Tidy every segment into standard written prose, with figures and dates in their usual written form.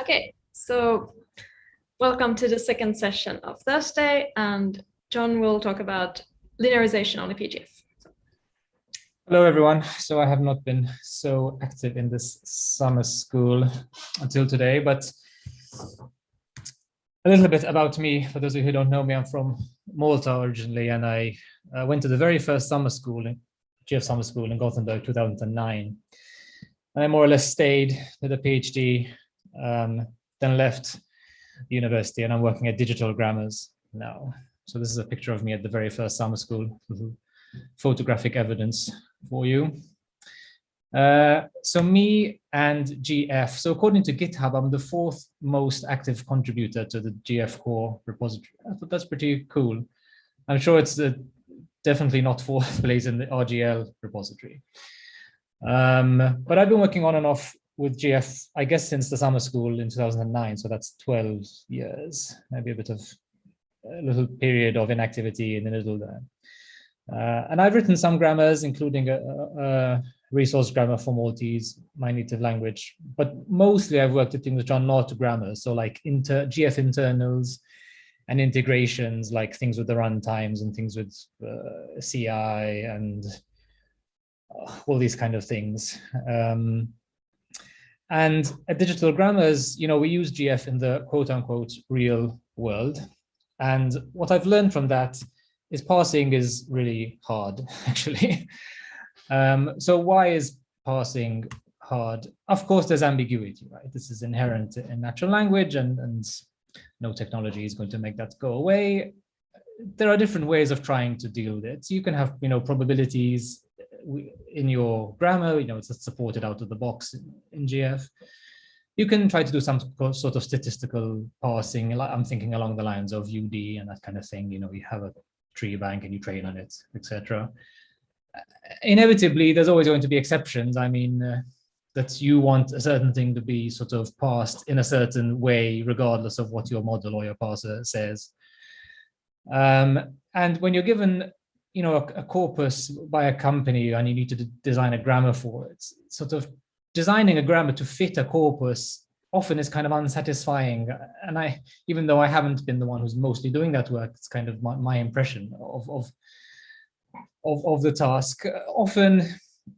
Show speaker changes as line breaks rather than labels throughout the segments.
Okay, so welcome to the second session of Thursday, and John will talk about linearization-only PGF.
Hello, everyone. So I have not been so active in this summer school until today, but a little bit about me. For those of you who don't know me, I'm from Malta originally, and I went to the very first summer school, GF summer school in Gothenburg, 2009. And I more or less stayed with a PhD, then left the university, and I'm working at Digital Grammars now. So this is a picture of me at the very first summer school, photographic evidence for you. So me and GF, so according to GitHub, I'm the fourth most active contributor to the GF core repository. I thought that's pretty cool. I'm sure it's definitely not fourth place in the RGL repository. But I've been working on and off with GF, I guess, since the summer school in 2009. So that's 12 years, maybe a little period of inactivity in the middle there. And I've written some grammars, including a resource grammar for Maltese, my native language. But mostly I've worked at things which are not grammars. So like GF internals and integrations, like things with the runtimes and things with CI and all these kind of things. And at Digital Grammars, we use GF in the quote unquote real world. And what I've learned from that is parsing is really hard, actually. So why is parsing hard? Of course, there's ambiguity, right? This is inherent in natural language, and no technology is going to make that go away. There are different ways of trying to deal with it. So you can have, probabilities in your grammar, it's supported out of the box in GF. You can try to do some sort of statistical parsing. I'm thinking along the lines of UD and that kind of thing. You have a tree bank and you train on it, etc. Inevitably, there's always going to be exceptions. I mean, that you want a certain thing to be sort of parsed in a certain way, regardless of what your model or your parser says. And when you're given, a corpus by a company and you need to design a grammar for it, sort of designing a grammar to fit a corpus often is kind of unsatisfying. And even though I haven't been the one who's mostly doing that work, it's kind of my impression of the task. Often,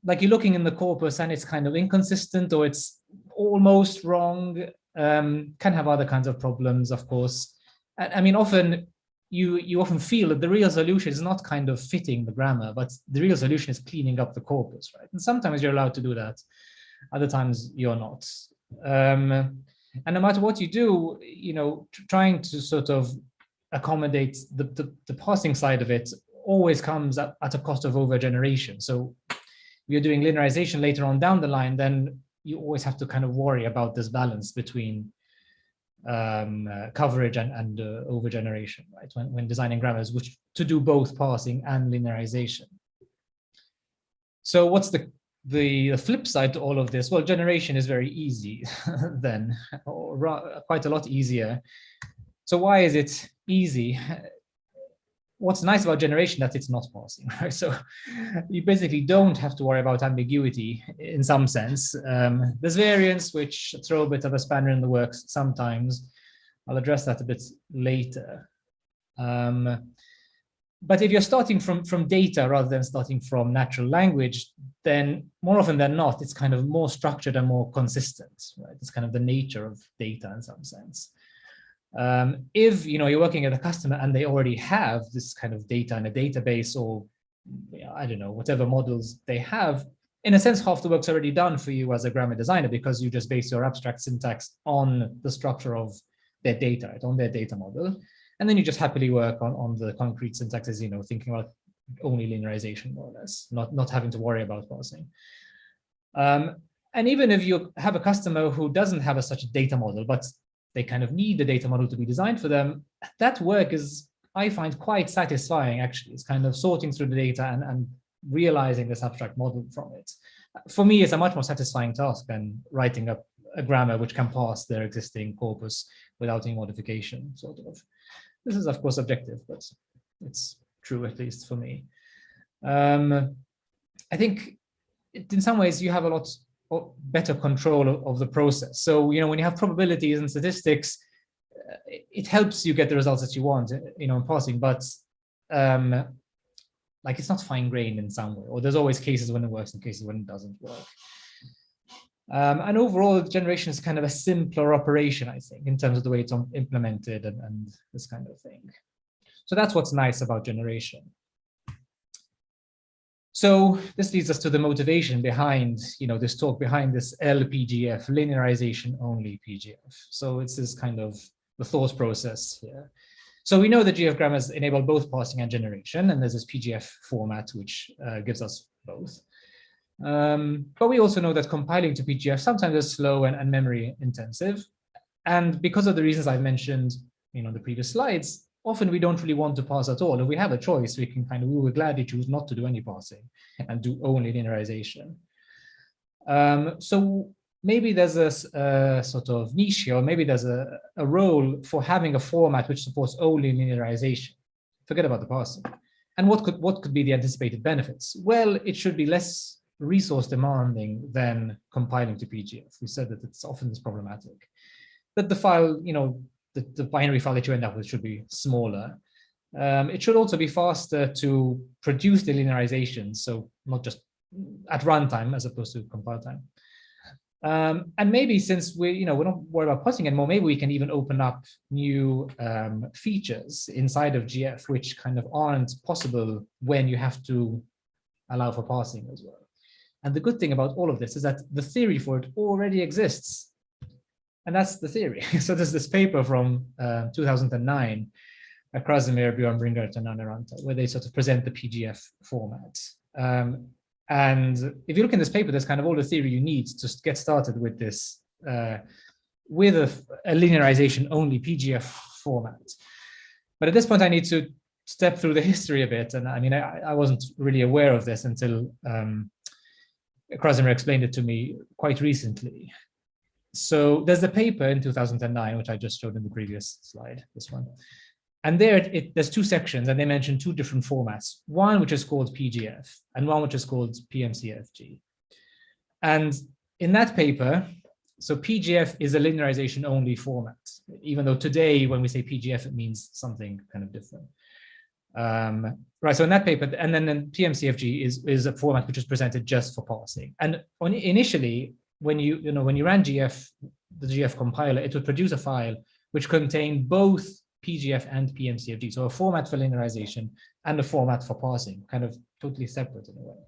like you're looking in the corpus and it's kind of inconsistent or it's almost wrong, can have other kinds of problems, of course. I mean, often you often feel that the real solution is not kind of fitting the grammar, but the real solution is cleaning up the corpus, right? And sometimes you're allowed to do that. Other times you're not. And no matter what you do, trying to sort of accommodate the parsing side of it always comes at a cost of overgeneration. So if you're doing linearization later on down the line, then you always have to kind of worry about this balance between coverage and overgeneration, right? When designing grammars, which to do both parsing and linearization. So what's the flip side to all of this? Well, generation is very easy then, or quite a lot easier. So why is it easy? What's nice about generation that it's not parsing, right? So you basically don't have to worry about ambiguity in some sense. There's variants which throw a bit of a spanner in the works sometimes. I'll address that a bit later. But if you're starting from data rather than starting from natural language, then more often than not, it's kind of more structured and more consistent, right? It's kind of the nature of data in some sense. If you're working at a customer and they already have this kind of data in a database, or I don't know, whatever models they have, in a sense, half the work's already done for you as a grammar designer, because you just base your abstract syntax on the structure of their data, right, on their data model. And then you just happily work on the concrete syntaxes, thinking about only linearization, more or less, not having to worry about parsing. And even if you have a customer who doesn't have such a data model, but they kind of need the data model to be designed for them, that work is, I find, quite satisfying, actually. It's kind of sorting through the data and realizing this abstract model from it. For me, it's a much more satisfying task than writing up a grammar which can parse their existing corpus without any modification, sort of. This is, of course, subjective, but it's true, at least for me. I think in some ways you have a lot better control of the process. So, when you have probabilities and statistics, it helps you get the results that you want, in parsing, but like it's not fine-grained in some way, or there's always cases when it works and cases when it doesn't work. And overall, generation is kind of a simpler operation, I think, in terms of the way it's implemented and this kind of thing. So that's what's nice about generation. So this leads us to the motivation behind, this talk, behind this LPGF, linearization-only PGF. So it's this kind of the thought process here. So we know that GF grammars enable both parsing and generation, and there's this PGF format which gives us both. But we also know that compiling to PGF sometimes is slow and memory intensive. And because of the reasons I've mentioned, in the previous slides, often we don't really want to parse at all. If we have a choice, we would gladly choose not to do any parsing and do only linearization. So maybe there's a sort of niche here, or maybe there's a role for having a format which supports only linearization. Forget about the parsing. And what could be the anticipated benefits? Well, it should be less resource demanding than compiling to PGF. We said that it's often problematic. That the file, the binary file that you end up with should be smaller. It should also be faster to produce the linearization, so not just at runtime as opposed to compile time. And maybe since we're not worried about parsing anymore, maybe we can even open up new features inside of GF which kind of aren't possible when you have to allow for parsing as well. And the good thing about all of this is that the theory for it already exists. And that's the theory. So there's this paper from 2009, Krasimir, Björn Bringert, and Anna Ranta, where they sort of present the PGF format. And if you look in this paper, there's kind of all the theory you need to get started with this, with a linearization-only PGF format. But at this point, I need to step through the history a bit. And I mean, I wasn't really aware of this until Krasimir explained it to me quite recently. So there's a paper in 2009, which I just showed in the previous slide, this one. And there's two sections, and they mention two different formats, one which is called PGF and one which is called PMCFG. And in that paper, so PGF is a linearization-only format, even though today when we say PGF, it means something kind of different. Right, so in that paper, and then PMCFG is a format which is presented just for parsing. And initially, when you ran GF, the GF compiler, it would produce a file which contained both PGF and PMCFG, so a format for linearization and a format for parsing, kind of totally separate in a way.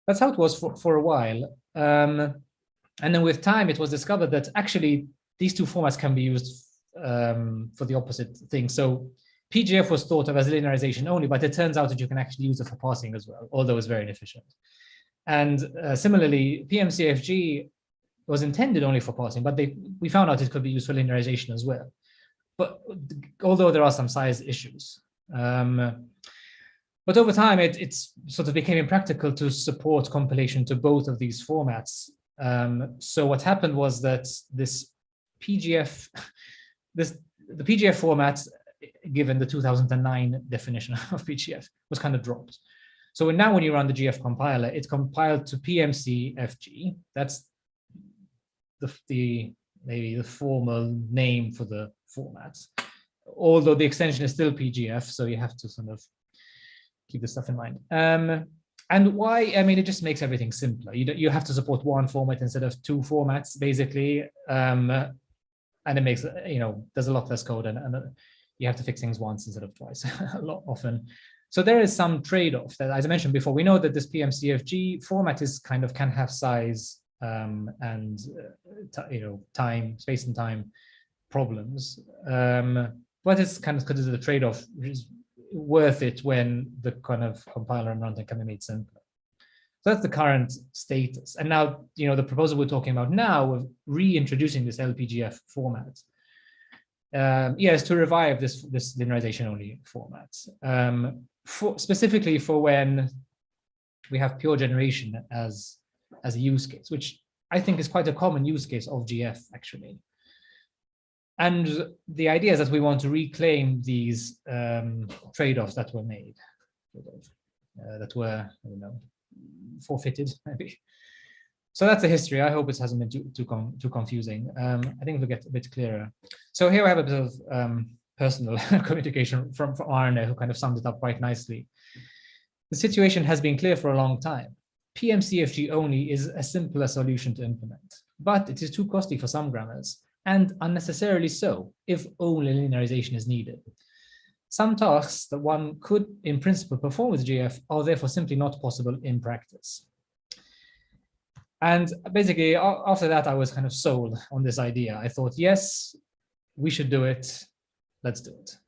That's how it was for a while. And then with time, it was discovered that actually these two formats can be used for the opposite thing. So PGF was thought of as linearization only, but it turns out that you can actually use it for parsing as well, although it's very inefficient. And similarly, PMCFG was intended only for parsing, but we found out it could be used for linearization as well. But although there are some size issues. But over time, it sort of became impractical to support compilation to both of these formats. So what happened was that this PGF, the PGF format, given the 2009 definition of PGF, was kind of dropped. So now when you run the GF compiler, it's compiled to PMCFG. That's maybe the formal name for the format, although the extension is still PGF, so you have to sort of keep this stuff in mind. And why? I mean, it just makes everything simpler. You have to support one format instead of two formats, basically, and it makes, there's a lot less code, and you have to fix things once instead of twice, a lot often. So there is some trade-off that, as I mentioned before, we know that this PMCFG format can have size and time, space and time problems, but it's kind of considered a trade-off which is worth it when the kind of compiler and runtime can be made simpler. So that's the current status. And now, the proposal we're talking about now of reintroducing this LPGF format, is to revive this linearization-only format, specifically for when we have pure generation as a use case, which I think is quite a common use case of GF, actually. And the idea is that we want to reclaim these trade-offs that were made, that were, forfeited, maybe. So that's the history. I hope it hasn't been too confusing. I think it'll get a bit clearer. So here I have a bit of personal communication from Arne, who kind of summed it up quite nicely. The situation has been clear for a long time. PMCFG only is a simpler solution to implement, but it is too costly for some grammars, and unnecessarily so, if only linearization is needed. Some tasks that one could, in principle, perform with GF are therefore simply not possible in practice. And basically, after that, I was kind of sold on this idea. I thought, yes, we should do it. Let's do it.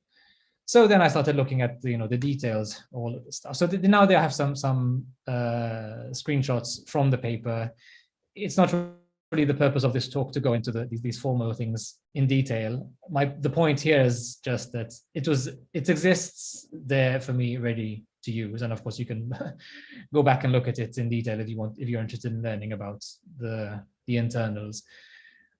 So then I started looking at the details, all of this stuff. So now they have some screenshots from the paper. It's not really the purpose of this talk to go into these formal things in detail. The point here is just that it exists there for me, ready to use. And of course, you can go back and look at it in detail if you're interested in learning about the internals.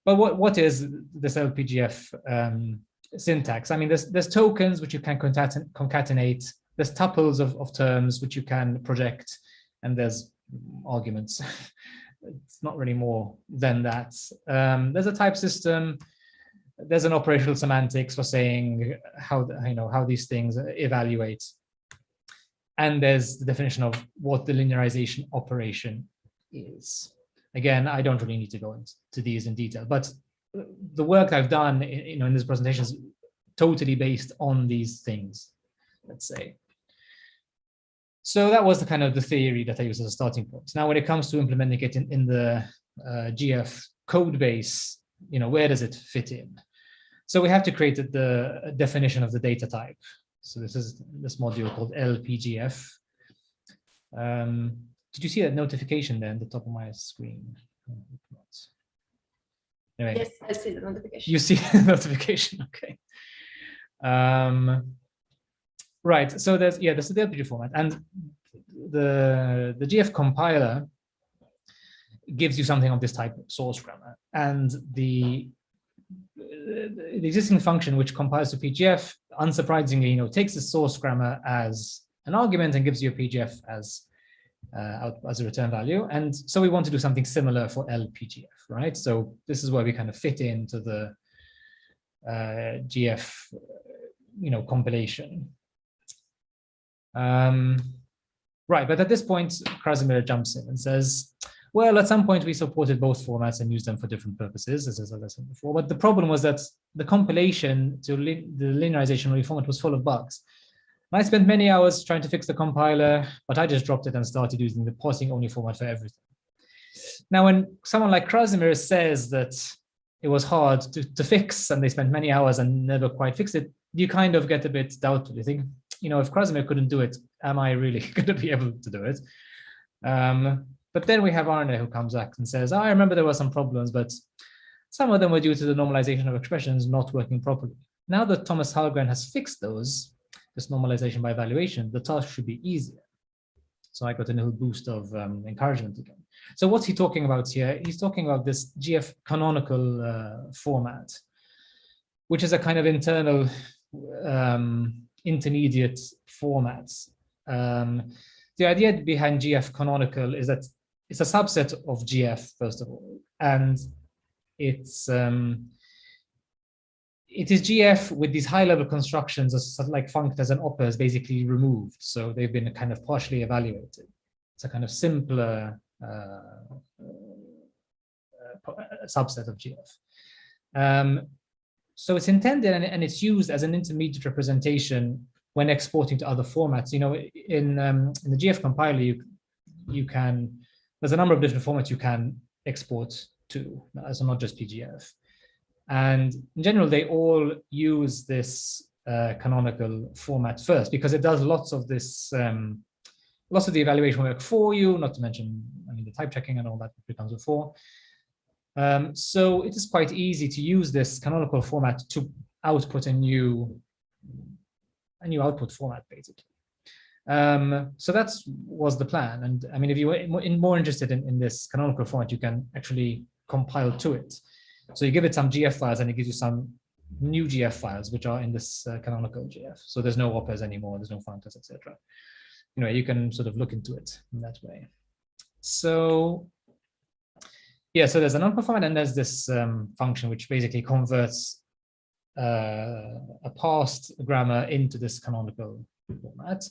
But what is this LPGF syntax? I mean, there's tokens which you can concatenate. There's tuples of terms which you can project, and there's arguments. It's not really more than that. There's a type system. There's an operational semantics for saying how these things evaluate. And there's the definition of what the linearization operation is. Again, I don't really need to go into these in detail, but the work I've done in this presentation is totally based on these things, let's say. So that was the theory that I used as a starting point. Now, when it comes to implementing it in the GF code base, where does it fit in? So we have to create the definition of the data type. So this is this module called LPGF. Did you see that notification there at the top of my screen? Anyway,
yes, I see the notification.
You see the notification, okay. Right, so there's the LPGF format, and the GF compiler gives you something of this type of source grammar, and the existing function which compiles to PGF, unsurprisingly, takes the source grammar as an argument and gives you a PGF as a return value. And so we want to do something similar for LPGF, right? So this is where we kind of fit into the GF, compilation. Right, but at this point, Krasimir jumps in and says, well, at some point we supported both formats and used them for different purposes, as I said before. But the problem was that the compilation to the linearization-only format was full of bugs. I spent many hours trying to fix the compiler, but I just dropped it and started using the parsing-only format for everything. Now, when someone like Krasimir says that it was hard to fix and they spent many hours and never quite fixed it, you kind of get a bit doubtful. You think, if Krasimir couldn't do it, am I really going to be able to do it? But then we have Arne who comes back and says, I remember there were some problems, but some of them were due to the normalization of expressions not working properly. Now that Thomas Hallgren has fixed this normalization by evaluation, the task should be easier. So I got a little boost of encouragement again. So what's he talking about here? He's talking about this GF canonical format, which is a kind of internal intermediate format. The idea behind GF canonical is that it's a subset of GF, first of all, and it is GF with these high-level constructions as like functors and operas basically removed. So they've been kind of partially evaluated. It's a kind of simpler subset of GF. So it's intended and it's used as an intermediate representation when exporting to other formats. In the GF compiler, there's a number of different formats you can export to, so not just PGF. And in general, they all use this canonical format first because it does lots of this, lots of the evaluation work for you, not to mention, the type checking and all that becomes before. So it is quite easy to use this canonical format to output a new output format, basically. So that was the plan. And if you were more interested in this canonical format, you can actually compile to it. So you give it some GF files and it gives you some new GF files, which are in this canonical GF. So there's no operas anymore, there's no functors, etc. You can sort of look into it in that way. So Yeah, so there's a canonical format, and there's this function which basically converts a parsed grammar into this canonical format.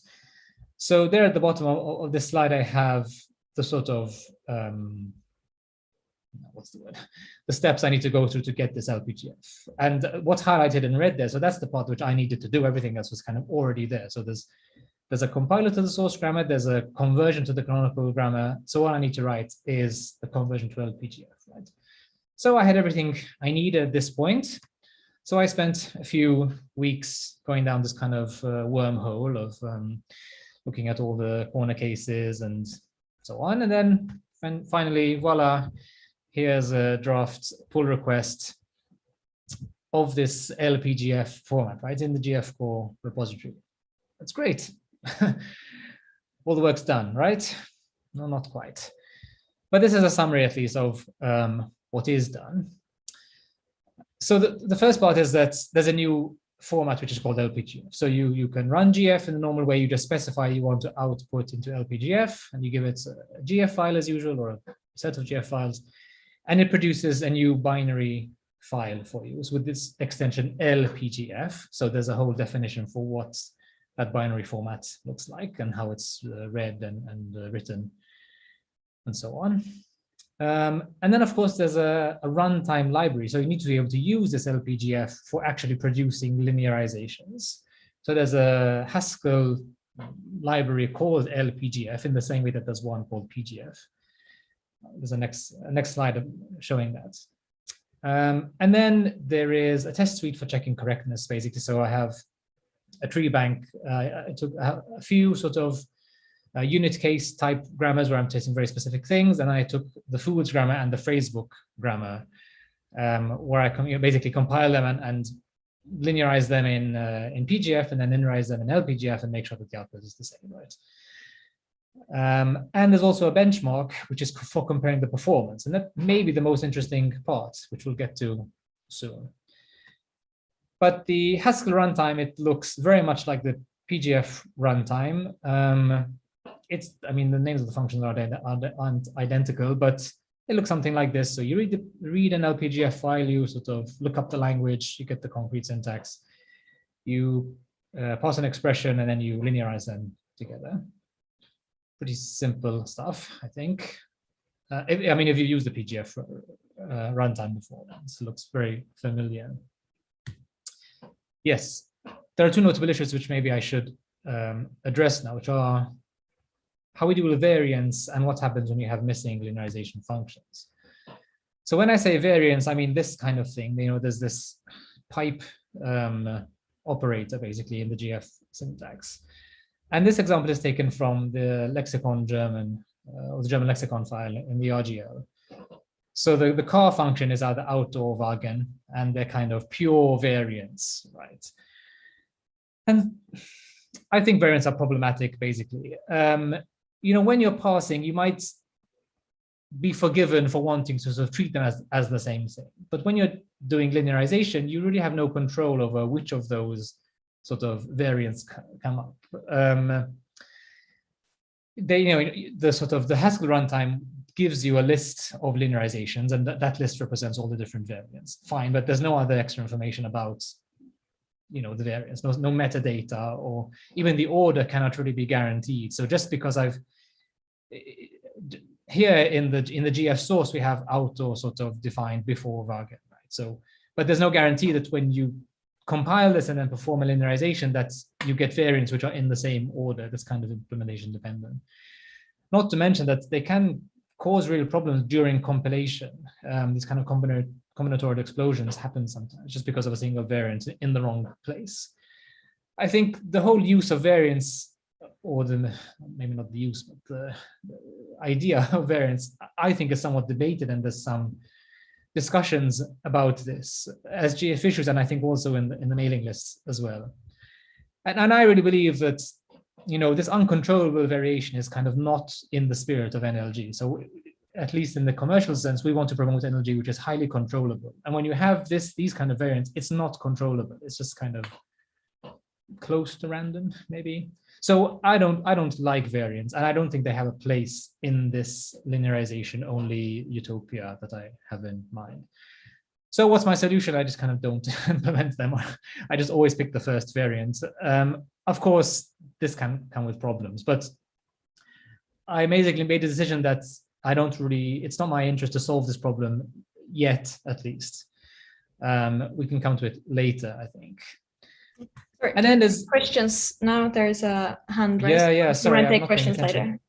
So there at the bottom of this slide, I have the sort of what's the word? The steps I need to go through to get this LPGF. And what's highlighted in red there, so that's the part which I needed to do. Everything else was kind of already there. So there's a compiler to the source grammar, there's a conversion to the canonical grammar. So all I need to write is the conversion to LPGF, right? So I had everything I needed at this point. So I spent a few weeks going down this kind of wormhole of looking at all the corner cases and so on. And then finally, voila, here's a draft pull request of this LPGF format, right, in the GF core repository. That's great. All the work's done, right? No, not quite. But this is a summary, at least, of what is done. So the first part is that there's a new format which is called LPGF. So you can run GF in the normal way. You just specify you want to output into LPGF, and you give it a GF file as usual, or a set of GF files, and it produces a new binary file for you with this extension LPGF. So there's a whole definition for what that binary format looks like and how it's read and written and so on. And then, of course, there's a runtime library. So you need to be able to use this LPGF for actually producing linearizations. So there's a Haskell library called LPGF in the same way that there's one called PGF. There's a next slide showing that. And then there is a test suite for checking correctness, basically. So I have a tree bank. I took a few sort of unit case type grammars where I'm testing very specific things. And I took the foods grammar and the phrasebook grammar, where I can basically compile them and linearize them in PGF and then linearize them in LPGF and make sure that the output is the same, right? And there's also a benchmark, which is for comparing the performance. And that may be the most interesting part, which we'll get to soon. But the Haskell runtime, it looks very much like the PGF runtime. I mean, the names of the functions aren't identical, but it looks something like this. So you read an LPGF file, you sort of look up the language, you get the concrete syntax, you pass an expression, and then you linearize them together. Pretty simple stuff, I think. I mean, if you use the PGF runtime before, this looks very familiar. Yes, there are two notable issues which maybe I should address now, which are how we deal with variance and what happens when you have missing linearization functions. So when I say variance, I mean this kind of thing. You know, there's this pipe operator basically in the GF syntax. And this example is taken from the lexicon German, or the German lexicon file in the RGL. So the car function is either out or wagen, and they're kind of pure variance, right? And I think variants are problematic, basically. You know, when you're parsing, you might be forgiven for wanting to sort of treat them as the same thing. But when you're doing linearization, you really have no control over which of those sort of variants come up. The Haskell runtime gives you a list of linearizations, and that list represents all the different variants. Fine, but there's no other extra information about, you know, the variants. No metadata, or even the order cannot really be guaranteed. So just because here in the GF source we have auto sort of defined before wagen, right? So, but there's no guarantee that when you compile this and then perform a linearization that you get variants which are in the same order. That's kind of implementation dependent. Not to mention that they can cause real problems during compilation. These kind of combinatorial explosions happen sometimes just because of a single variant in the wrong place. I think the whole use of variants, or maybe not the use, but the idea of variants, I think is somewhat debated, and there's some discussions about this as GF issues, and I think also in the mailing lists as well. And I really believe that, you know, this uncontrollable variation is kind of not in the spirit of NLG. So at least in the commercial sense, we want to promote NLG, which is highly controllable. And when you have these kind of variants, it's not controllable. It's just kind of close to random, maybe. So I don't like variants, and I don't think they have a place in this linearization-only utopia that I have in mind. So what's my solution? I just kind of don't implement them. I just always pick the first variant. Of course, this can come with problems, but I basically made a decision that it's not my interest to solve this problem yet, at least. We can come to it later, I think.
Right.
And then there's
questions now. There's a hand raised.
Yeah. Sorry,
you want to
I'm
take
not paying
questions
attention.
later?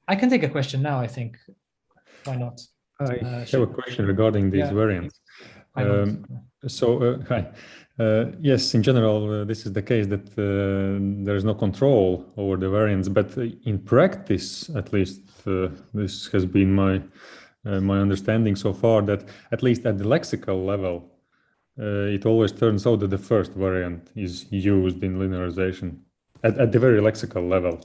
I can take a question now, I think. Why not?
I have a question regarding these variants. Hi. Yes, in general, this is the case that there is no control over the variants, but in practice, at least, this has been my understanding so far, that at least at the lexical level, it always turns out that the first variant is used in linearization at the very lexical level.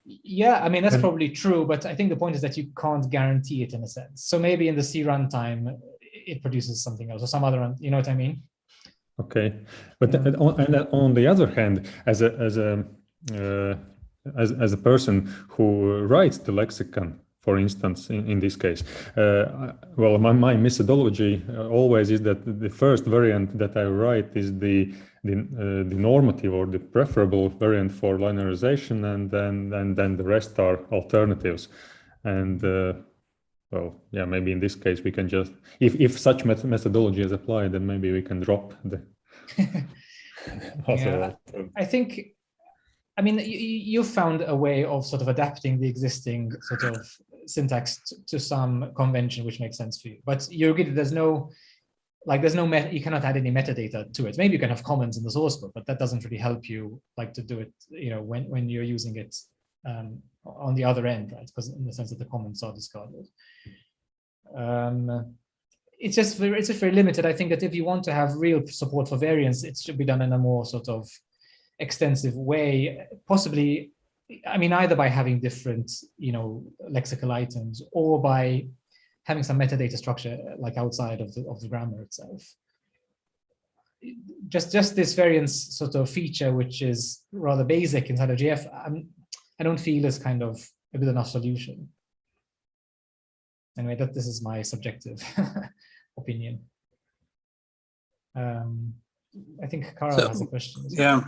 Yeah, I mean, that's probably true, but I think the point is that you can't guarantee it in a sense. So maybe in the C runtime, it produces something else or some other, you know what I mean?
Okay, but on the other hand, as a person who writes the lexicon, for instance, in this case, well, my methodology always is that the first variant that I write is the normative or the preferable variant for linearization, and then the rest are alternatives. And well, yeah, maybe in this case we can just, if such methodology is applied, then maybe we can drop the.
Yeah, I think, I mean, you found a way of sort of adapting the existing sort of syntax to some convention which makes sense for you. But you agree that you cannot add any metadata to it. Maybe you can have comments in the source code, but that doesn't really help you to do it, when you're using it on the other end, right? Because in the sense that the comments are discarded. It's just very limited. I think that if you want to have real support for variants, it should be done in a more sort of extensive way, possibly, I mean, either by having different, lexical items, or by having some metadata structure like outside of the grammar itself. Just this variance sort of feature, which is rather basic inside of GF, I don't feel is kind of a good enough solution. Anyway, this is my subjective opinion. I think Carl has a question.
Yeah.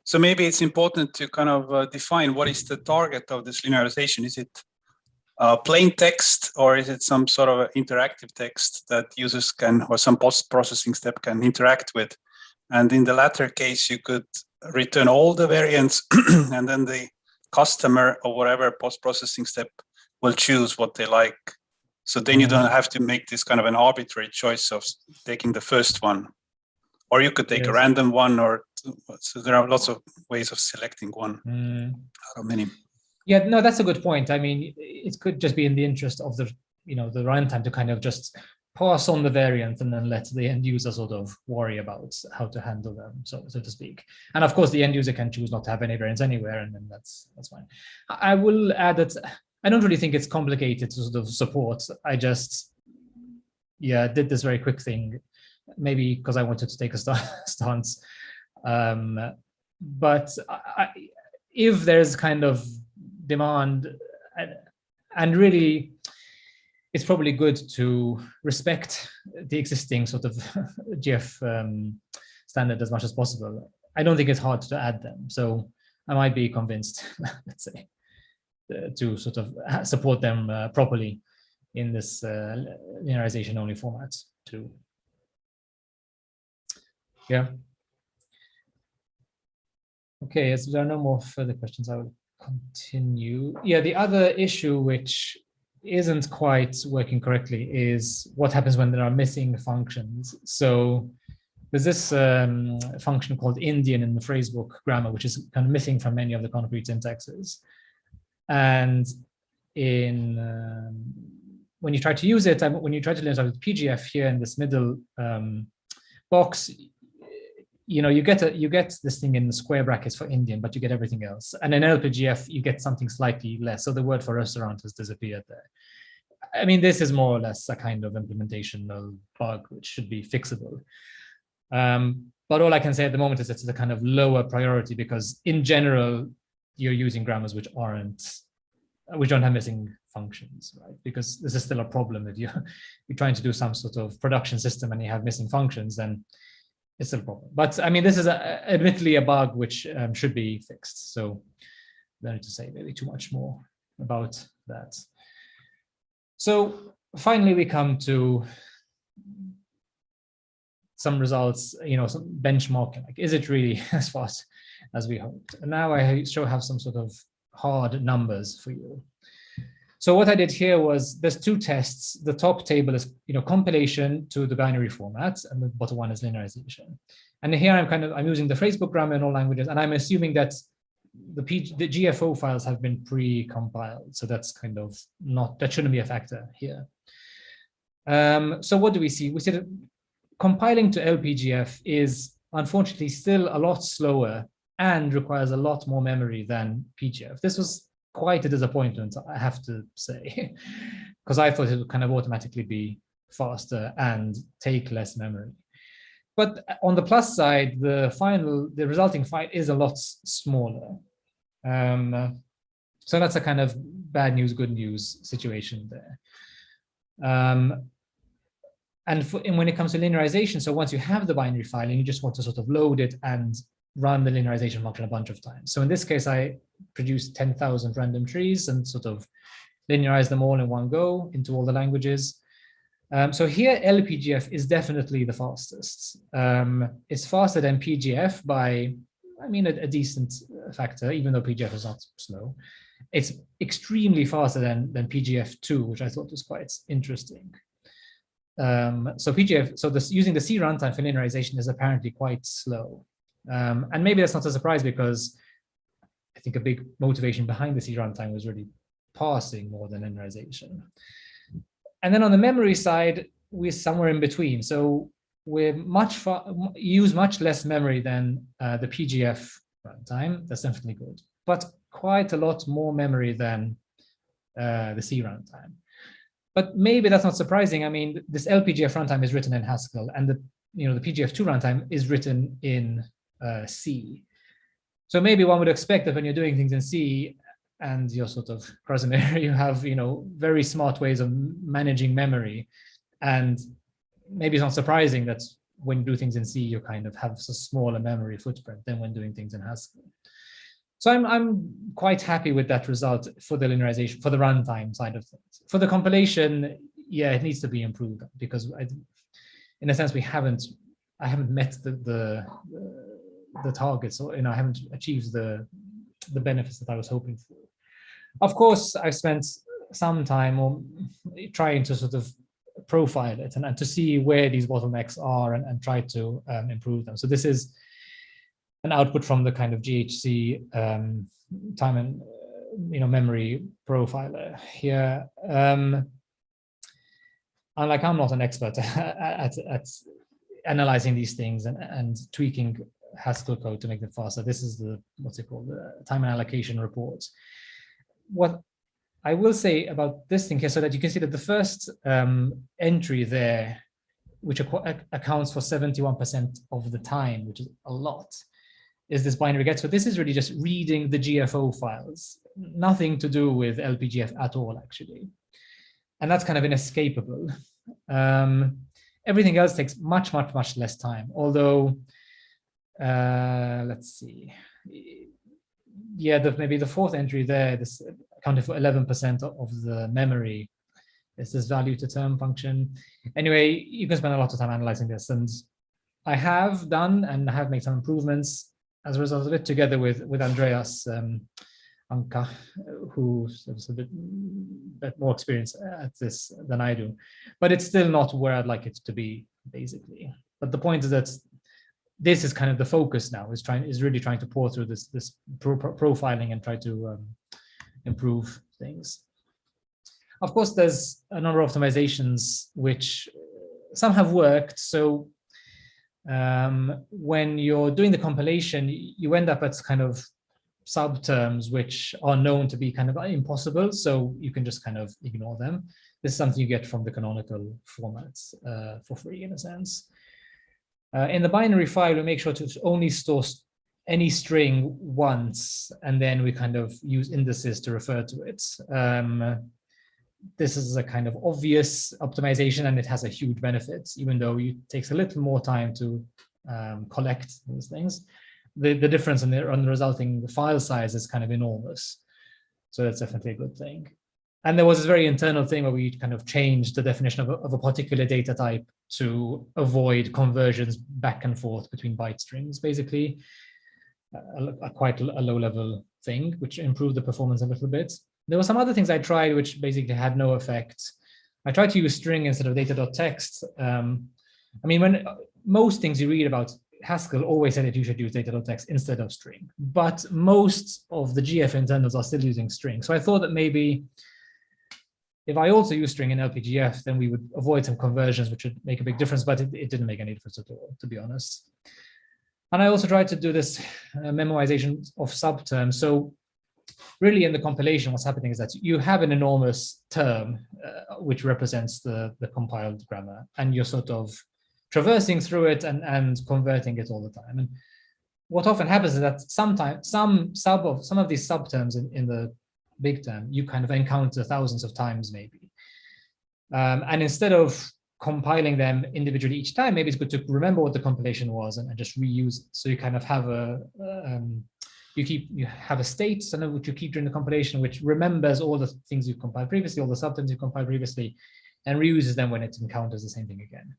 So maybe it's important to kind of define what is the target of this linearization. Is it plain text, or is it some sort of interactive text that users can, or some post-processing step can interact with? And in the latter case, you could return all the variants and then the customer or whatever post-processing step will choose what they like. So then you don't have to make this kind of an arbitrary choice of taking the first one. Or you could take a random one, so there are lots of ways of selecting one out of many.
Yeah, no, that's a good point. I mean, it could just be in the interest of the runtime to kind of just pass on the variant and then let the end user sort of worry about how to handle them, so to speak. And of course, the end user can choose not to have any variants anywhere, and then that's fine. I will add that I don't really think it's complicated to sort of support. I just, did this very quick thing, maybe because I wanted to take a stance. But if there's kind of demand, and really, it's probably good to respect the existing sort of GF standard as much as possible. I don't think it's hard to add them, so I might be convinced, let's say, to sort of support them properly in this linearization-only format too. Yeah. Okay, as there are no more further questions, I will continue. Yeah, the other issue which isn't quite working correctly is what happens when there are missing functions. So there's this function called Indian in the phrasebook grammar, which is kind of missing from many of the concrete syntaxes. And when you try to use it, when you try to learn with PGF here in this middle box, you get this thing in the square brackets for Indian, but you get everything else. And in LPGF, you get something slightly less. So the word for restaurant has disappeared there. I mean, this is more or less a kind of implementational bug, which should be fixable. But all I can say at the moment is it's a kind of lower priority because in general, you're using grammars which don't have missing functions, right? Because this is still a problem. If you're trying to do some sort of production system and you have missing functions, then it's still a problem. But I mean, this is admittedly a bug which should be fixed. So I don't need to say really too much more about that. So finally, we come to some results, some benchmarking, like, is it really as fast as we hoped? And now I have some sort of hard numbers for you. So what I did here was there's two tests. The top table is, compilation to the binary format, and the bottom one is linearization. And here I'm using the phrasebook grammar in all languages, and I'm assuming that the GFO files have been pre-compiled. So that's kind of that shouldn't be a factor here. So what do we see? We see that compiling to LPGF is unfortunately still a lot slower and requires a lot more memory than PGF. This was quite a disappointment, I have to say, because I thought it would kind of automatically be faster and take less memory. But on the plus side, the resulting file is a lot smaller. So that's a kind of bad news, good news situation there. And when it comes to linearization, so once you have the binary file and you just want to sort of load it and run the linearization function a bunch of times. So in this case, I produced 10,000 random trees and sort of linearized them all in one go into all the languages. So here, LPGF is definitely the fastest. It's faster than PGF by, a decent factor, even though PGF is not slow. It's extremely faster than PGF2, which I thought was quite interesting. So PGF, using the C runtime for linearization is apparently quite slow. And maybe that's not a surprise because I think a big motivation behind the C runtime was really parsing more than linearization. And then on the memory side, we're somewhere in between. So we use much less memory than the PGF runtime. That's definitely good, but quite a lot more memory than the C runtime. But maybe that's not surprising. I mean, this LPGF runtime is written in Haskell, and the PGF2 runtime is written in C. So maybe one would expect that when you're doing things in C and you're sort of Krasimir, you have very smart ways of managing memory, and maybe it's not surprising that when you do things in C, you kind of have a smaller memory footprint than when doing things in Haskell. So I'm quite happy with that result for the linearization, for the runtime side of things. For the compilation, yeah, it needs to be improved because in a sense, I haven't met the targets, or I haven't achieved the benefits that I was hoping for. Of course, I've spent some time trying to sort of profile it and to see where these bottlenecks are and try to improve them. So this is an output from the kind of GHC time and memory profiler here. And like, I'm not an expert at analyzing these things and tweaking Haskell code to make them faster. This is the time and allocation report. What I will say about this thing here, so that you can see that the first entry there, which accounts for 71% of the time, which is a lot, is this binary get. So this is really just reading the GFO files, nothing to do with LPGF at all, actually. And that's kind of inescapable. Everything else takes much, much, much less time. Although, let's see. Yeah, maybe the fourth entry there, this accounted for 11% of the memory. It's this value to term function. Anyway, you can spend a lot of time analyzing this, and I have done and have made some improvements as a result of it, together with Andreas Anka, who has a bit more experience at this than I do. But it's still not where I'd like it to be, basically. But the point is that this is kind of the focus now, is really trying to pour through this profiling and try to improve things. Of course, there's a number of optimizations which some have worked. So when you're doing the compilation, you end up at kind of subterms which are known to be kind of impossible, so you can just kind of ignore them. This is something you get from the canonical formats for free, in a sense. In the binary file, we make sure to only store any string once, and then we kind of use indices to refer to it. This is a kind of obvious optimization, and it has a huge benefit, even though it takes a little more time to collect those things. The difference on the resulting file size is kind of enormous. So that's definitely a good thing. And there was this very internal thing where we kind of changed the definition of a particular data type to avoid conversions back and forth between byte strings, basically. Quite a low level thing, which improved the performance a little bit. There were some other things I tried which basically had no effect. I tried to use string instead of data.text. I mean, when most things you read about Haskell always said that you should use data.text instead of string, but most of the GF internals are still using string. So I thought that maybe if I also use string in LPGF, then we would avoid some conversions, which would make a big difference, but it didn't make any difference at all, to be honest. And I also tried to do this memoization of subterms. So really in the compilation, what's happening is that you have an enormous term, which represents the compiled grammar, and you're sort of traversing through it and converting it all the time. And what often happens is that sometimes some of these subterms in the big term, you kind of encounter thousands of times maybe. And instead of compiling them individually each time, maybe it's good to remember what the compilation was and just reuse it. So you kind of have you have a state which you keep during the compilation, which remembers all the things you compiled previously, all the subterms you compiled previously, and reuses them when it encounters the same thing again.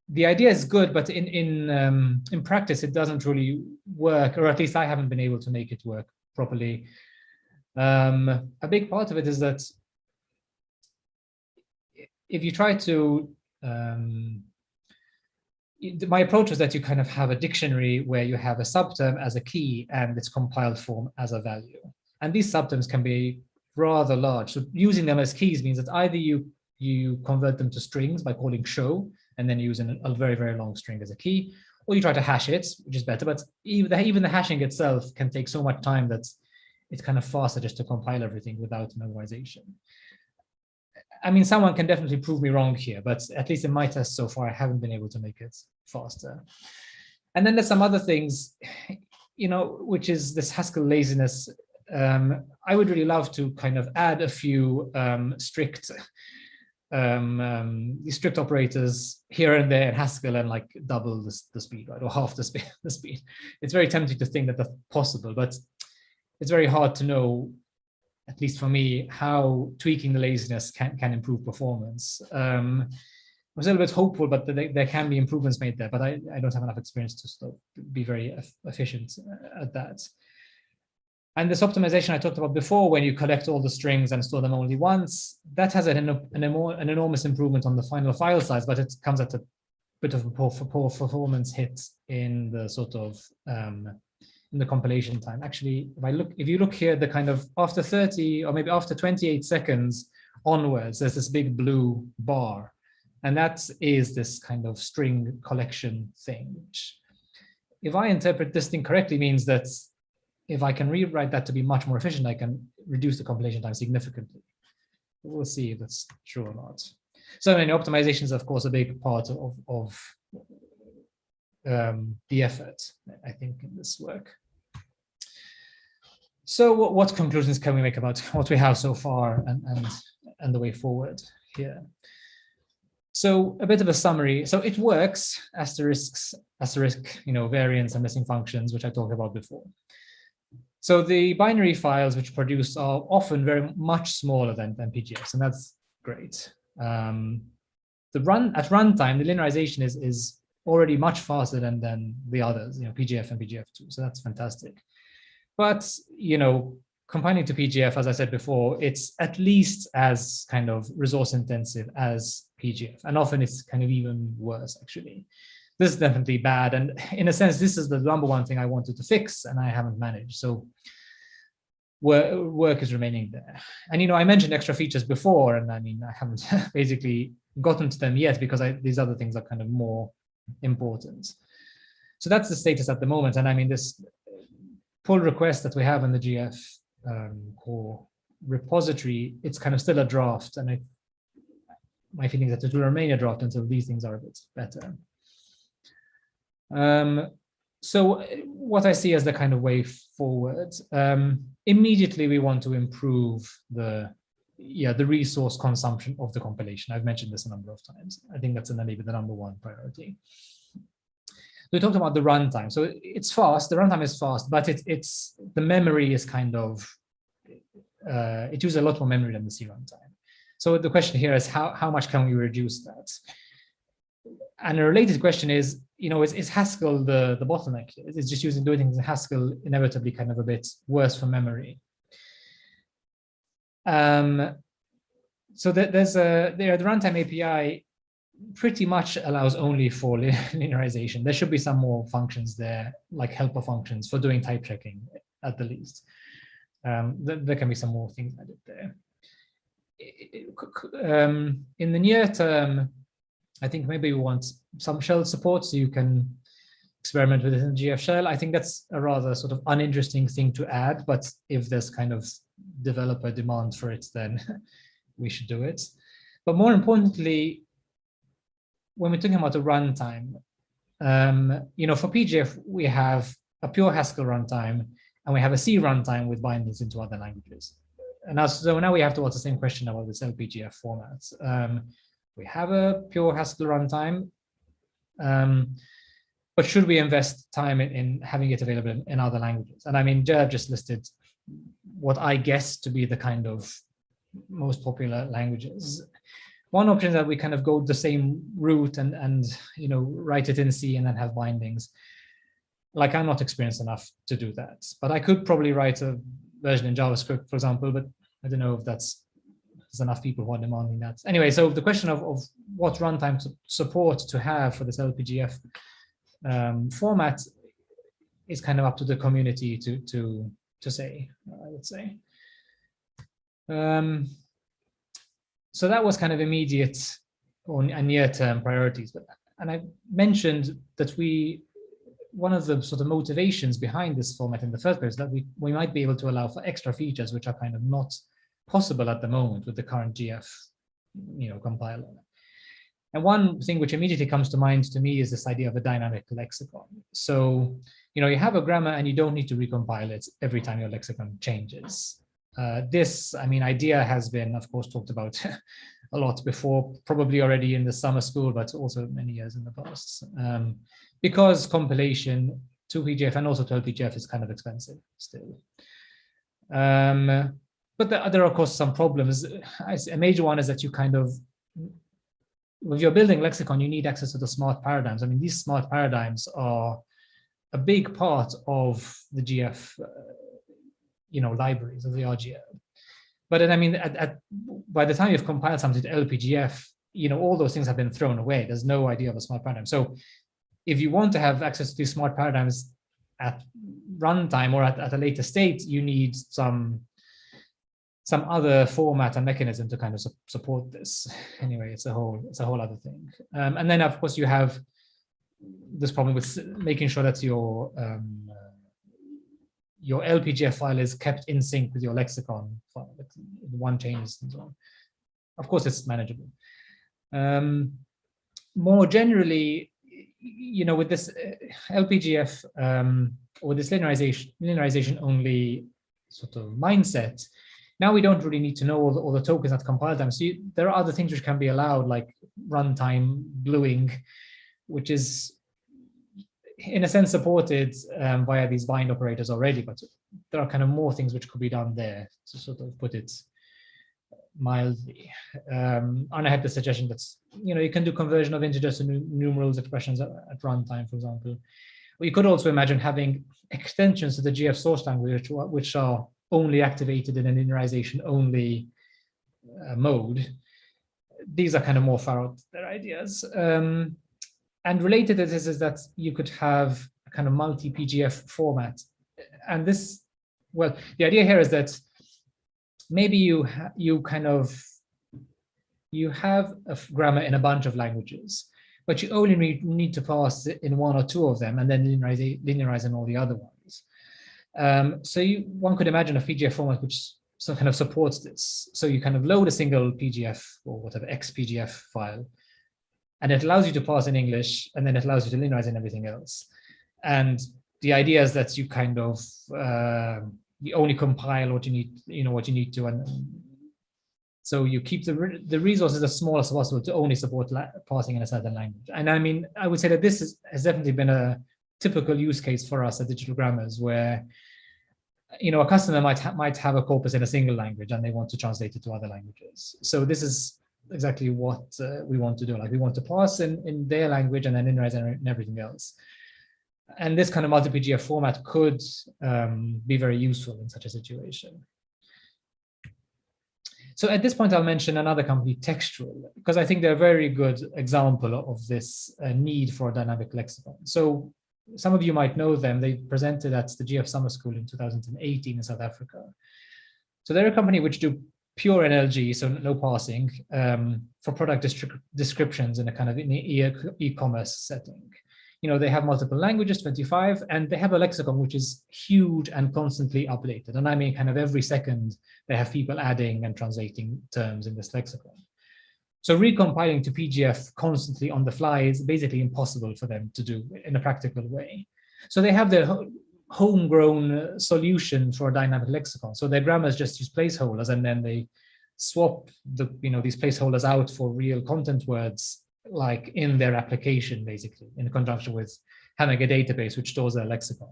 The idea is good, but in practice, it doesn't really work, or at least I haven't been able to make it work properly. A big part of it is that if you try to, my approach was that you kind of have a dictionary where you have a subterm as a key and its compiled form as a value. And these subterms can be rather large. So using them as keys means that either you convert them to strings by calling show, and then using a very, very long string as a key, or you try to hash it, which is better. But even the hashing itself can take so much time that it's kind of faster just to compile everything without memorization. I mean, someone can definitely prove me wrong here, but at least in my tests so far, I haven't been able to make it faster. And then there's some other things, which is this Haskell laziness. I would really love to kind of add a few strict operators here and there in Haskell and like double the speed, right, or half the speed. It's very tempting to think that that's possible, but it's very hard to know, at least for me, how tweaking the laziness can improve performance. I was a little bit hopeful, but there can be improvements made there, but I don't have enough experience to still be very efficient at that. And this optimization I talked about before, when you collect all the strings and store them only once, that has an enormous improvement on the final file size, but it comes at a bit of a poor performance hit in the sort of in the compilation time. Actually, if you look here, the kind of after 30 or maybe after 28 seconds onwards, there's this big blue bar, and that is this kind of string collection thing, which, if I interpret this thing correctly, means that if I can rewrite that to be much more efficient, I can reduce the compilation time significantly. We'll see if that's true or not. So optimization is, of course, a big part of the effort, I think, in this work. So what conclusions can we make about what we have so far and the way forward here? So a bit of a summary. So it works, asterisk, variance and missing functions, which I talked about before. So the binary files which produce are often very much smaller than PGFs, and that's great. At runtime, the linearization is already much faster than the others, PGF and PGF2. So that's fantastic. But compiling to PGF, as I said before, it's at least as kind of resource intensive as PGF, and often it's kind of even worse actually. This is definitely bad, and in a sense, this is the number one thing I wanted to fix, and I haven't managed. So work is remaining there. And I mentioned extra features before, and I mean I haven't basically gotten to them yet because these other things are kind of more important. So that's the status at the moment. And I mean, this pull request that we have in the GF core repository, it's kind of still a draft, and my feeling is that it will remain a draft until these things are a bit better. So what I see as the kind of way forward, immediately we want to improve the resource consumption of the compilation. I've mentioned this a number of times. I think that's maybe the number one priority. We talked about the runtime. So it's fast, the runtime is fast, but it's the memory is kind of, it uses a lot more memory than the C runtime. So the question here is how much can we reduce that? And a related question is, is Haskell the bottleneck? It's just doing things in Haskell inevitably kind of a bit worse for memory. So there's the runtime API pretty much allows only for linearization. There should be some more functions there, like helper functions for doing type checking at the least. There can be some more things added there. In the near term, I think maybe we want some shell support so you can experiment with it in GF shell. I think that's a rather sort of uninteresting thing to add, but if there's kind of developer demand for it, then we should do it. But more importantly, when we're talking about the runtime, for PGF, we have a pure Haskell runtime and we have a C runtime with bindings into other languages. And so now we have to ask the same question about this LPGF format. We have a pure Haskell runtime, but should we invest time in having it available in other languages? And I mean, Gerb just listed what I guess to be the kind of most popular languages. One option is that we kind of go the same route and write it in C and then have bindings. Like, I'm not experienced enough to do that, but I could probably write a version in JavaScript, for example, but I don't know if there's enough people who are demanding that. Anyway, so the question of what runtime support to have for this LPGF format is kind of up to the community to say, I would say. So that was kind of immediate or near-term priorities. And I mentioned that one of the sort of motivations behind this format in the first place is that we might be able to allow for extra features which are kind of not possible at the moment with the current GF compiler. And one thing which immediately comes to mind to me is this idea of a dynamic lexicon. So you have a grammar and you don't need to recompile it every time your lexicon changes. This idea has been, of course, talked about a lot before, probably already in the summer school, but also many years in the past. Because compilation to PGF and also to LPGF is kind of expensive still. But there are, of course, some problems. A major one is that you kind of, if you're building lexicon, you need access to the smart paradigms. I mean, these smart paradigms are a big part of the GF libraries of the RGL. But then, I mean, by the time you've compiled something to LPGF, all those things have been thrown away. There's no idea of a smart paradigm. So if you want to have access to these smart paradigms at runtime or at a later state, you need some other format and mechanism to kind of support this. Anyway, it's a whole other thing. And then, of course, you have this problem with making sure that your LPGF file is kept in sync with your lexicon file, like one changes and so on. Of course, it's manageable. More generally, with this LPGF or this linearization-only sort of mindset, now we don't really need to know all the tokens at compile time. So there are other things which can be allowed, like runtime bluing, which is in a sense supported via these bind operators already, but there are kind of more things which could be done there, to sort of put it mildly. And I had the suggestion that you can do conversion of integers to numerals expressions at runtime, for example. Or you could also imagine having extensions to the GF source language which are only activated in an linearization-only mode. These are kind of more far out there ideas. And related to this is that you could have a kind of multi-PGF format. And this, well, the idea here is that maybe you have a grammar in a bunch of languages, but you only need to pass in one or two of them and then linearize in all the other ones. So one could imagine a PGF format which kind of supports this. So you kind of load a single PGF or whatever XPGF file, and it allows you to parse in English, and then it allows you to linearize in everything else. And the idea is that you kind of you only compile what you need to, and so you keep the resources as small as possible to only support parsing in a certain language. And I mean, I would say that this has definitely been a typical use case for us at Digital Grammars, where a customer might have a corpus in a single language and they want to translate it to other languages. So this is exactly what we want to do. Like, we want to parse in their language and then linearize in everything else. And this kind of multi-PGF format could be very useful in such a situation. So at this point, I'll mention another company, Textual, because I think they're a very good example of this need for a dynamic lexicon. So some of you might know them. They presented at the GF Summer School in 2018 in South Africa. So they're a company which do pure NLG, so no parsing, for product descriptions in a kind of e-commerce setting. They have multiple languages, 25, and they have a lexicon which is huge and constantly updated. And I mean, kind of every second, they have people adding and translating terms in this lexicon. So recompiling to PGF constantly on the fly is basically impossible for them to do in a practical way. So they have their homegrown solution for a dynamic lexicon. So their grammars just use placeholders, and then they swap these placeholders out for real content words, like in their application, basically, in conjunction with having a database which stores their lexicon.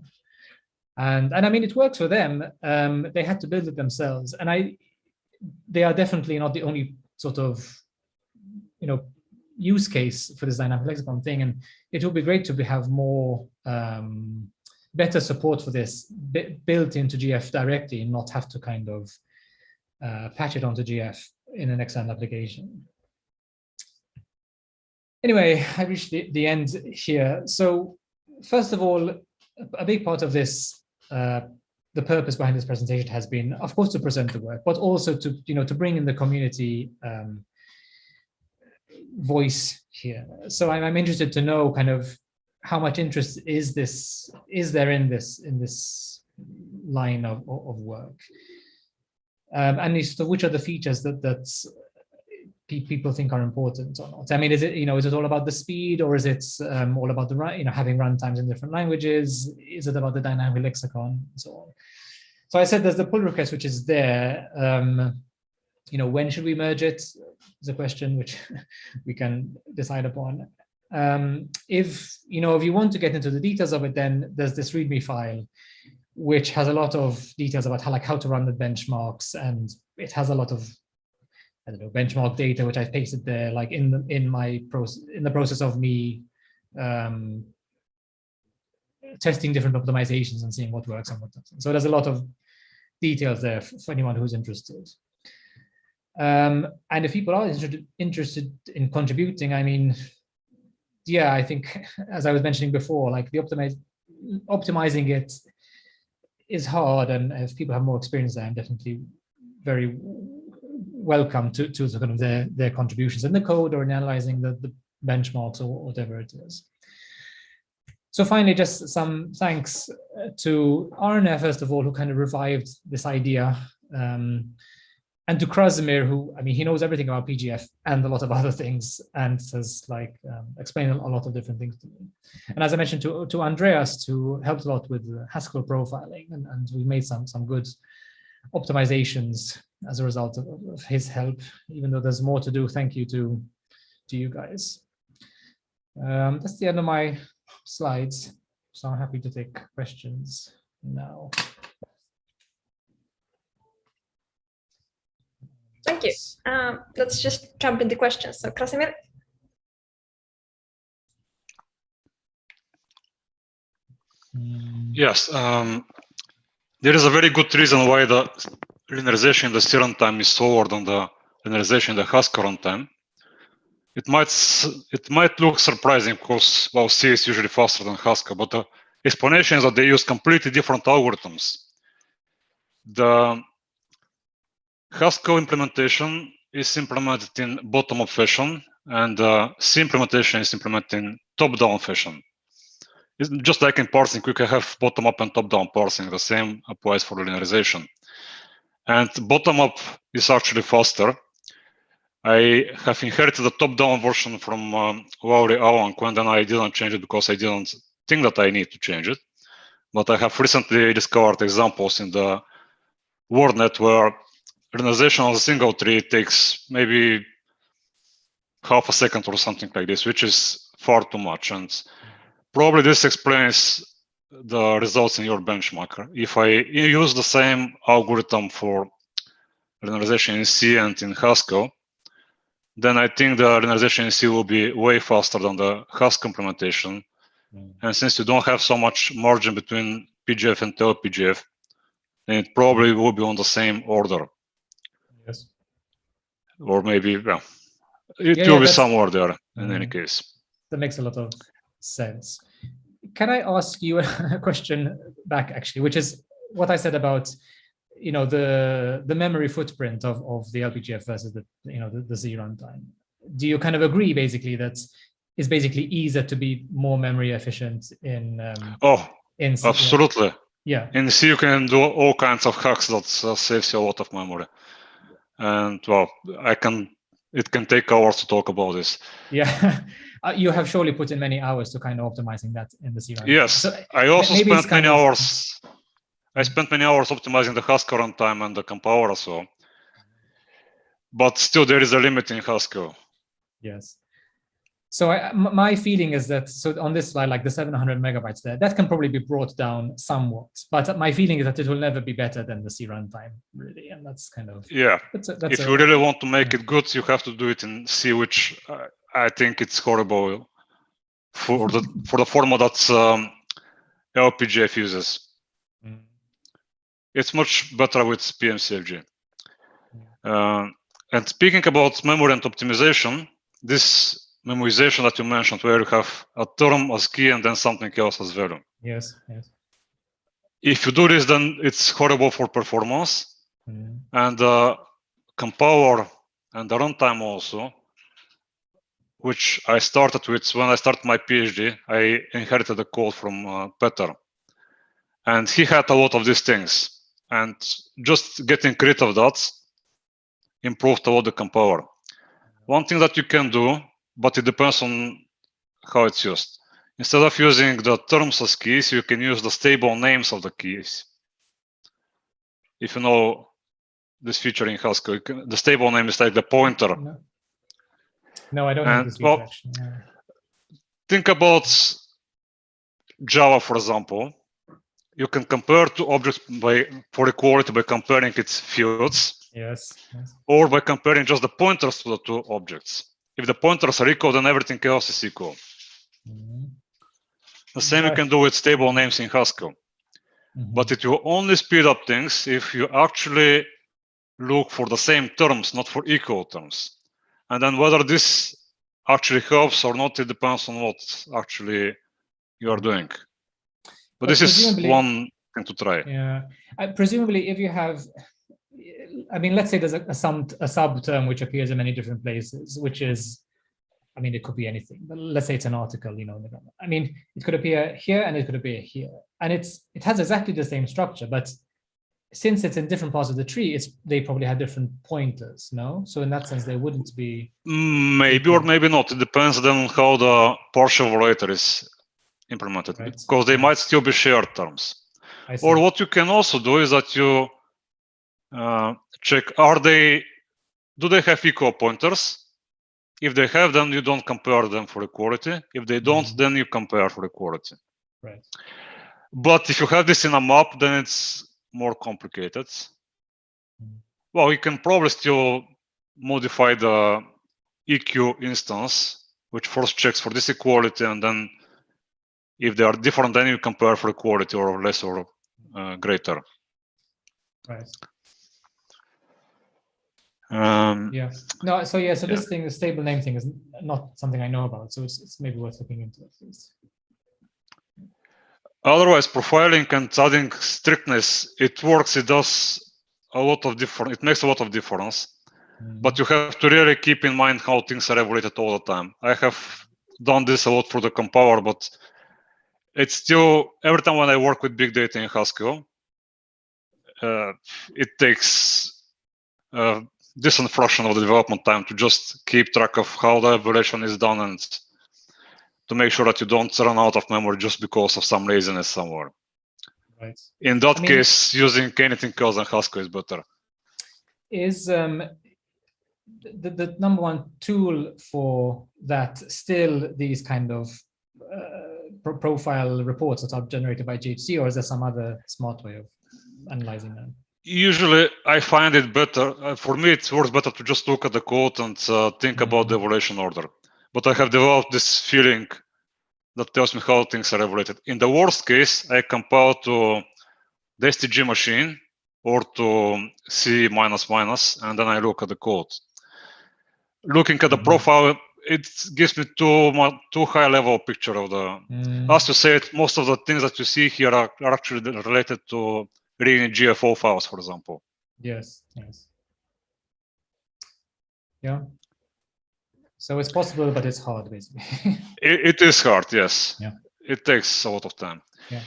And I mean, it works for them. They had to build it themselves. And they are definitely not the only sort of, use case for this dynamic lexicon thing. And it would be great to have more, better support for this built into GF directly, and not have to kind of patch it onto GF in an external application. Anyway, I reached the end here. So first of all, a big part of this, the purpose behind this presentation has been, of course, to present the work, but also to bring in the community voice here. So I'm interested to know kind of how much interest is there in this line of work, and which are the features that people think are important or not. I mean, is it all about the speed, or is it all about the having runtimes in different languages? Is it about the dynamic lexicon and so on? So I said there's the pull request, which is there. When should we merge it? Is a question which we can decide upon. If you want to get into the details of it, then there's this README file, which has a lot of details about how to run the benchmarks, and it has a lot of benchmark data, which I've pasted there, like in the process of me testing different optimizations and seeing what works and what doesn't. So there's a lot of details there for anyone who's interested. And if people are interested in contributing, I mean, yeah, I think, as I was mentioning before, like the optimizing it is hard, and if people have more experience there, I'm definitely very welcome to sort of their contributions in the code or in analyzing the benchmarks or whatever it is. So finally, just some thanks to Arne, first of all, who kind of revived this idea, and to Krasimir, who, I mean, he knows everything about PGF and a lot of other things, and has explained a lot of different things to me. And as I mentioned to Andreas, who helped a lot with Haskell profiling, and we made some good optimizations as a result of his help, even though there's more to do. Thank you to you guys. That's the end of my slides. So I'm happy to take questions now.
Thank you. Let's just jump into questions. So Krasimir.
Yes, there is a very good reason why the linearization in the C runtime is slower than the linearization in the Haskell runtime. It might look surprising because, well, C is usually faster than Haskell, but the explanation is that they use completely different algorithms. The Haskell implementation is implemented in bottom-up fashion, and C implementation is implemented in top-down fashion. It's just like in parsing, we can have bottom-up and top-down parsing. The same applies for linearization. And bottom-up is actually faster. I have inherited the top-down version from Lauri Alanko, and then I didn't change it because I didn't think that I need to change it. But I have recently discovered examples in the WordNet where linearization of a single tree takes maybe half a second or something like this, which is far too much. And probably this explains the results in your benchmark. If I use the same algorithm for linearization in C and in Haskell, then I think the linearization in C will be way faster than the Haskell implementation. And since you don't have so much margin between PGF and TLPGF, then it probably will be on the same order.
Yes.
Or maybe, well, it will be somewhere there in any case.
That makes a lot of sense. Can I ask you a question back, actually, which is what I said about, the memory footprint of the LPGF versus the Z runtime. Do you kind of agree, basically, that it's basically easier to be more memory efficient in C?
Absolutely.
Yeah.
In C, you can do all kinds of hacks that saves you a lot of memory. And well, it can take hours to talk about this.
Yeah. You have surely put in many hours to kind of optimizing that in the C runtime.
Yes,
so
I also spent many hours. I spent many hours optimizing the Haskell runtime and the compiler as well. But still, there is a limit in Haskell.
Yes. So my feeling is that, so on this slide, like the 700 megabytes there, that can probably be brought down somewhat. But my feeling is that it will never be better than the C runtime, really. And that's kind of...
Yeah. If you really want to make it good, you have to do it in C, which I think it's horrible for the format that LPGF uses. It's much better with PMCFG. And speaking about memory and optimization, this memorization that you mentioned, where you have a term as key and then something else as value.
Yes.
If you do this, then it's horrible for performance. And the compiler and the runtime also, which I started with when I started my PhD, I inherited the code from Peter. And he had a lot of these things. And just getting rid of that improved a lot the compiler. One thing that you can do, but it depends on how it's used. Instead of using the terms as keys, you can use the stable names of the keys. If you know this feature in Haskell, the stable name is like the pointer.
No, I don't know this feature, actually. Yeah.
Think about Java, for example. You can compare two objects for equality by comparing its fields.
Yes.
Or by comparing just the pointers to the two objects. If the pointers are equal, then everything else is equal. The same you can do with stable names in Haskell. But it will only speed up things if you actually look for the same terms, not for equal terms. And then whether this actually helps or not, it depends on what actually you are doing. But this is one thing to try.
Yeah. Presumably, if you have, let's say there's a sub term which appears in many different places, which is, it could be anything, but let's say it's an article, it could appear here and it could appear here. And it has exactly the same structure, but since it's in different parts of the tree, they probably have different pointers, no? So in that sense, they wouldn't be...
Maybe or maybe not. It depends then on how the partial evaluator is implemented, because they might still be shared terms. Or what you can also do is that you check, do they have equal pointers? If they have, then you don't compare them for equality. If they don't, then you compare for equality.
Right.
But if you have this in a map, then it's more complicated. Well, you can probably still modify the EQ instance, which first checks for this equality, and then if they are different, then you compare for equality or less or greater.
Right. So this thing, the stable name thing, is not something I know about, so it's maybe worth looking into at least.
Otherwise, profiling and adding strictness, it works. It does a lot of difference. It makes a lot of difference, but you have to really keep in mind how things are evaluated all the time. I have done this a lot for the compiler, but it's still, every time when I work with big data in Haskell, it takes decent fraction of the development time to just keep track of how the evaluation is done and to make sure that you don't run out of memory just because of some laziness somewhere.
Right.
In that case, using anything else than Haskell is better.
Is the number one tool for that still these kind of profile reports that are generated by GHC, or is there some other smart way of analyzing them?
Usually, I find it better. For me, it works better to just look at the code and think about the evaluation order. But I have developed this feeling that tells me how things are evaluated. In the worst case, I compile to the STG machine or to C++, and then I look at the code. Looking at the profile, it gives me too high level picture of the. As you said, most of the things that you see here are actually related to reading GFO files, for example.
Yes. Yes. Yeah. So it's possible, but it's hard, basically.
It is hard, yes.
Yeah.
It takes a lot of time.
Yeah.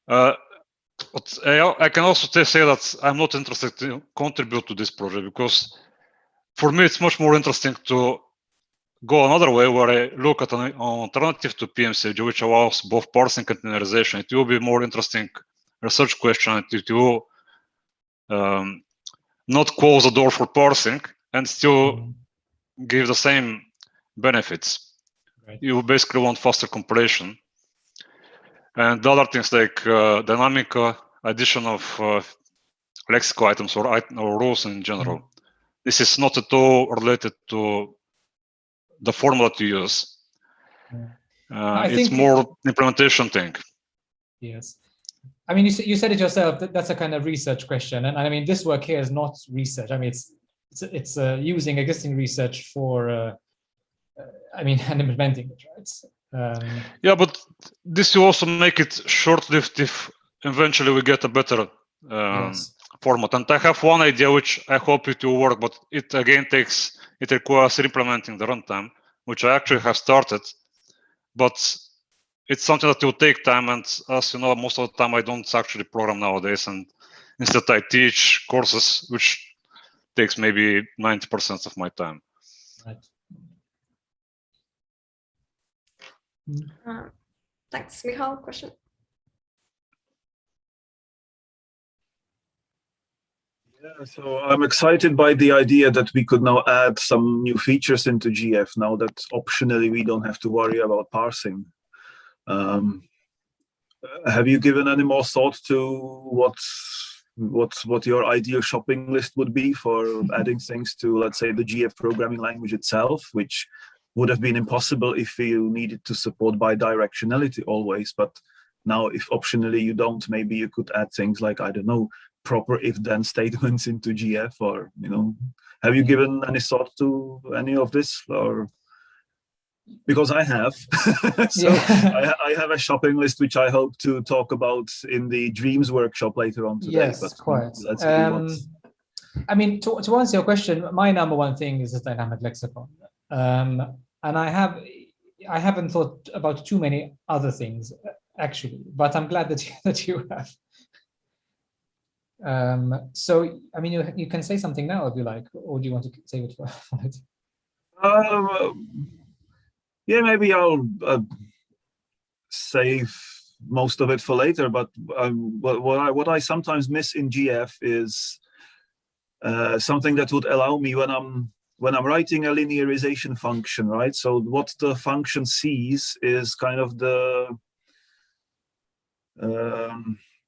But I can also say that I'm not interested to contribute to this project because for me, it's much more interesting to go another way where I look at an alternative to PMCG, which allows both parsing and linearization. It will be more interesting research question. It will not close the door for parsing and still give the same benefits. Right. You basically want faster compilation. And the other things like dynamic addition of lexical items or rules in general. This is not at all related to the formula to use. It's more implementation thing.
Yes. I mean, you said it yourself, that's a kind of research question. And I mean, this work here is not research. I mean, it's using existing research for, and implementing it, right?
Yeah, but this will also make it short-lived if eventually we get a better format. And I have one idea which I hope it will work, but it again requires implementing the runtime, which I actually have started, but it's something that will take time. And as you know, most of the time I don't actually program nowadays, and instead I teach courses, which takes maybe 90% of my time.
Right.
Thanks, Michal. Question?
Yeah, so I'm excited by the idea that we could now add some new features into GF now that optionally we don't have to worry about parsing. Have you given any more thought to what your ideal shopping list would be for adding things to, let's say, the GF programming language itself, which would have been impossible if you needed to support bidirectionality always, but now if optionally you don't, maybe you could add things like, I don't know, proper if-then statements into GF, or, have you given any thought to any of this? Or because I have. So yeah. I have a shopping list which I hope to talk about in the Dreams workshop later on today.
Yes,
but
quite.
Let's see
I mean, to answer your question, my number one thing is the dynamic lexicon. And I haven't thought about too many other things, actually, but I'm glad that you have. So, I mean, you can say something now if you like, or do you want to say what you wanted?
Yeah, maybe I'll save most of it for later. But what I sometimes miss in GF is something that would allow me when I'm writing a linearization function, right? So what the function sees is kind of the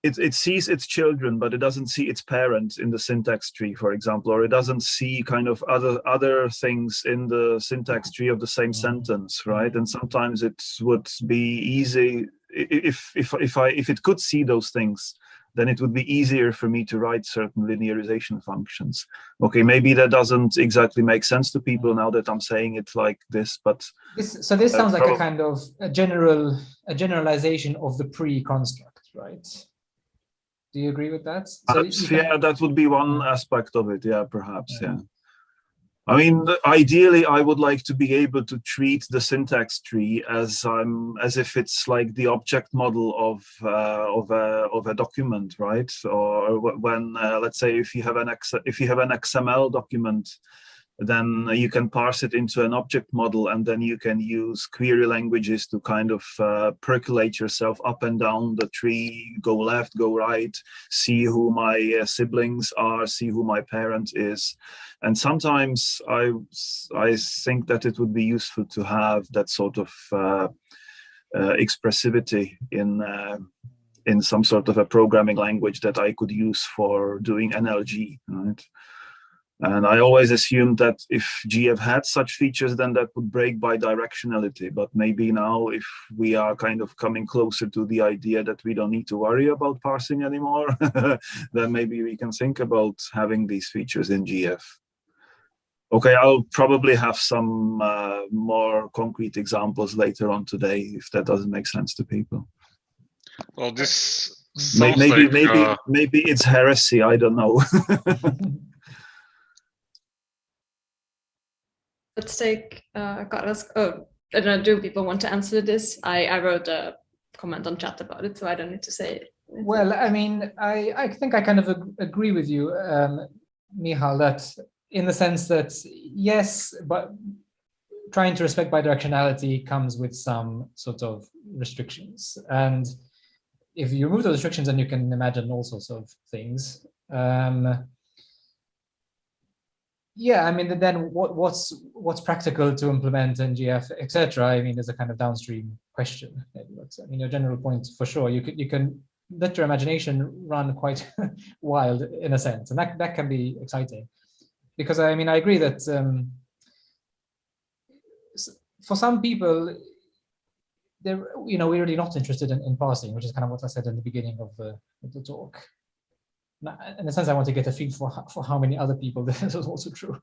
it sees its children, but it doesn't see its parents in the syntax tree, for example, or it doesn't see kind of other things in the syntax tree of the same sentence, right? And sometimes it would be easy if it could see those things, then it would be easier for me to write certain linearization functions. Okay, maybe that doesn't exactly make sense to people now that I'm saying it like this, but
this sounds like a kind of a generalization of the pre-construct, right? Do you agree with that?
Yeah, that would be one aspect of it. Yeah, perhaps. Yeah. I mean, ideally, I would like to be able to treat the syntax tree as if it's like the object model of a document, right? Or when let's say if you have an XML document, then you can parse it into an object model, and then you can use query languages to kind of percolate yourself up and down the tree, go left, go right, see who my siblings are, see who my parent is. And sometimes I think that it would be useful to have that sort of expressivity in some sort of a programming language that I could use for doing NLG, right? And I always assumed that if GF had such features, then that would break bidirectionality. But maybe now, if we are kind of coming closer to the idea that we don't need to worry about parsing anymore, then maybe we can think about having these features in GF. Okay, I'll probably have some more concrete examples later on today, if that doesn't make sense to people.
Well, this sounds
maybe it's heresy. I don't know.
Let's take Kara's. Oh, I don't know. Do people want to answer this? I wrote a comment on chat about it, so I don't need to say it.
Well, I mean, I think I kind of agree with you, Michal, that in the sense that yes, but trying to respect bidirectionality comes with some sort of restrictions, and if you remove those restrictions, then you can imagine all sorts of things. Yeah, I mean, then what's practical to implement in GF, etc. I mean, there's a kind of downstream question. But, I mean, your general point for sure. You can let your imagination run quite wild in a sense, and that can be exciting. Because I mean, I agree that for some people, we're really not interested in parsing, which is kind of what I said in the beginning of the talk. In a sense, I want to get a feel for how many other people this is also true.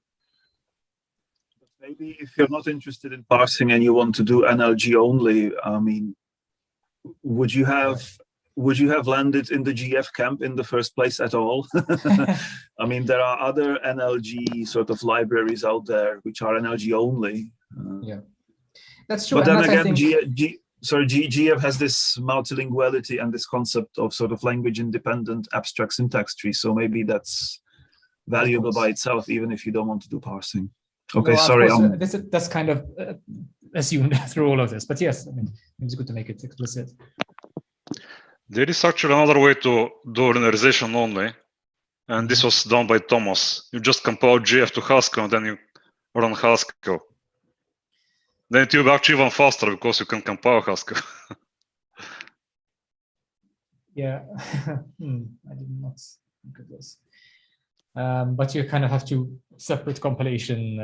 Maybe if you're not interested in parsing and you want to do NLG only, I mean, would you have landed in the GF camp in the first place at all? I mean, there are other NLG sort of libraries out there which are NLG only.
Yeah, that's true.
But then again, GF has this multilinguality and this concept of sort of language-independent abstract syntax tree. So maybe that's valuable by itself, even if you don't want to do parsing. Okay,
well,
sorry.
That's kind of assumed through all of this, but yes, I mean, it's good to make it explicit.
There is actually another way to do linearization only, and this was done by Thomas. You just compile GF to Haskell, and then you run Haskell. Then it will be actually even faster because you can compile Haskell.
Yeah, I did not look at this. But you kind of have two separate compilation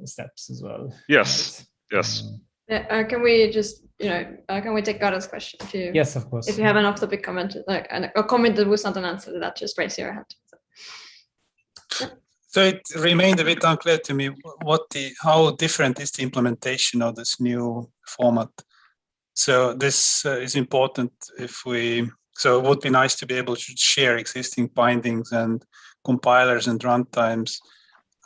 steps as well.
Yes, right? Yes.
Can we just, can we take Gara's question too?
Yes, of course.
If you have an off-topic comment, like a comment that was not an answer to that, just raise your hand.
So it remained a bit unclear to me how different is the implementation of this new format. So this is important so it would be nice to be able to share existing bindings and compilers and runtimes.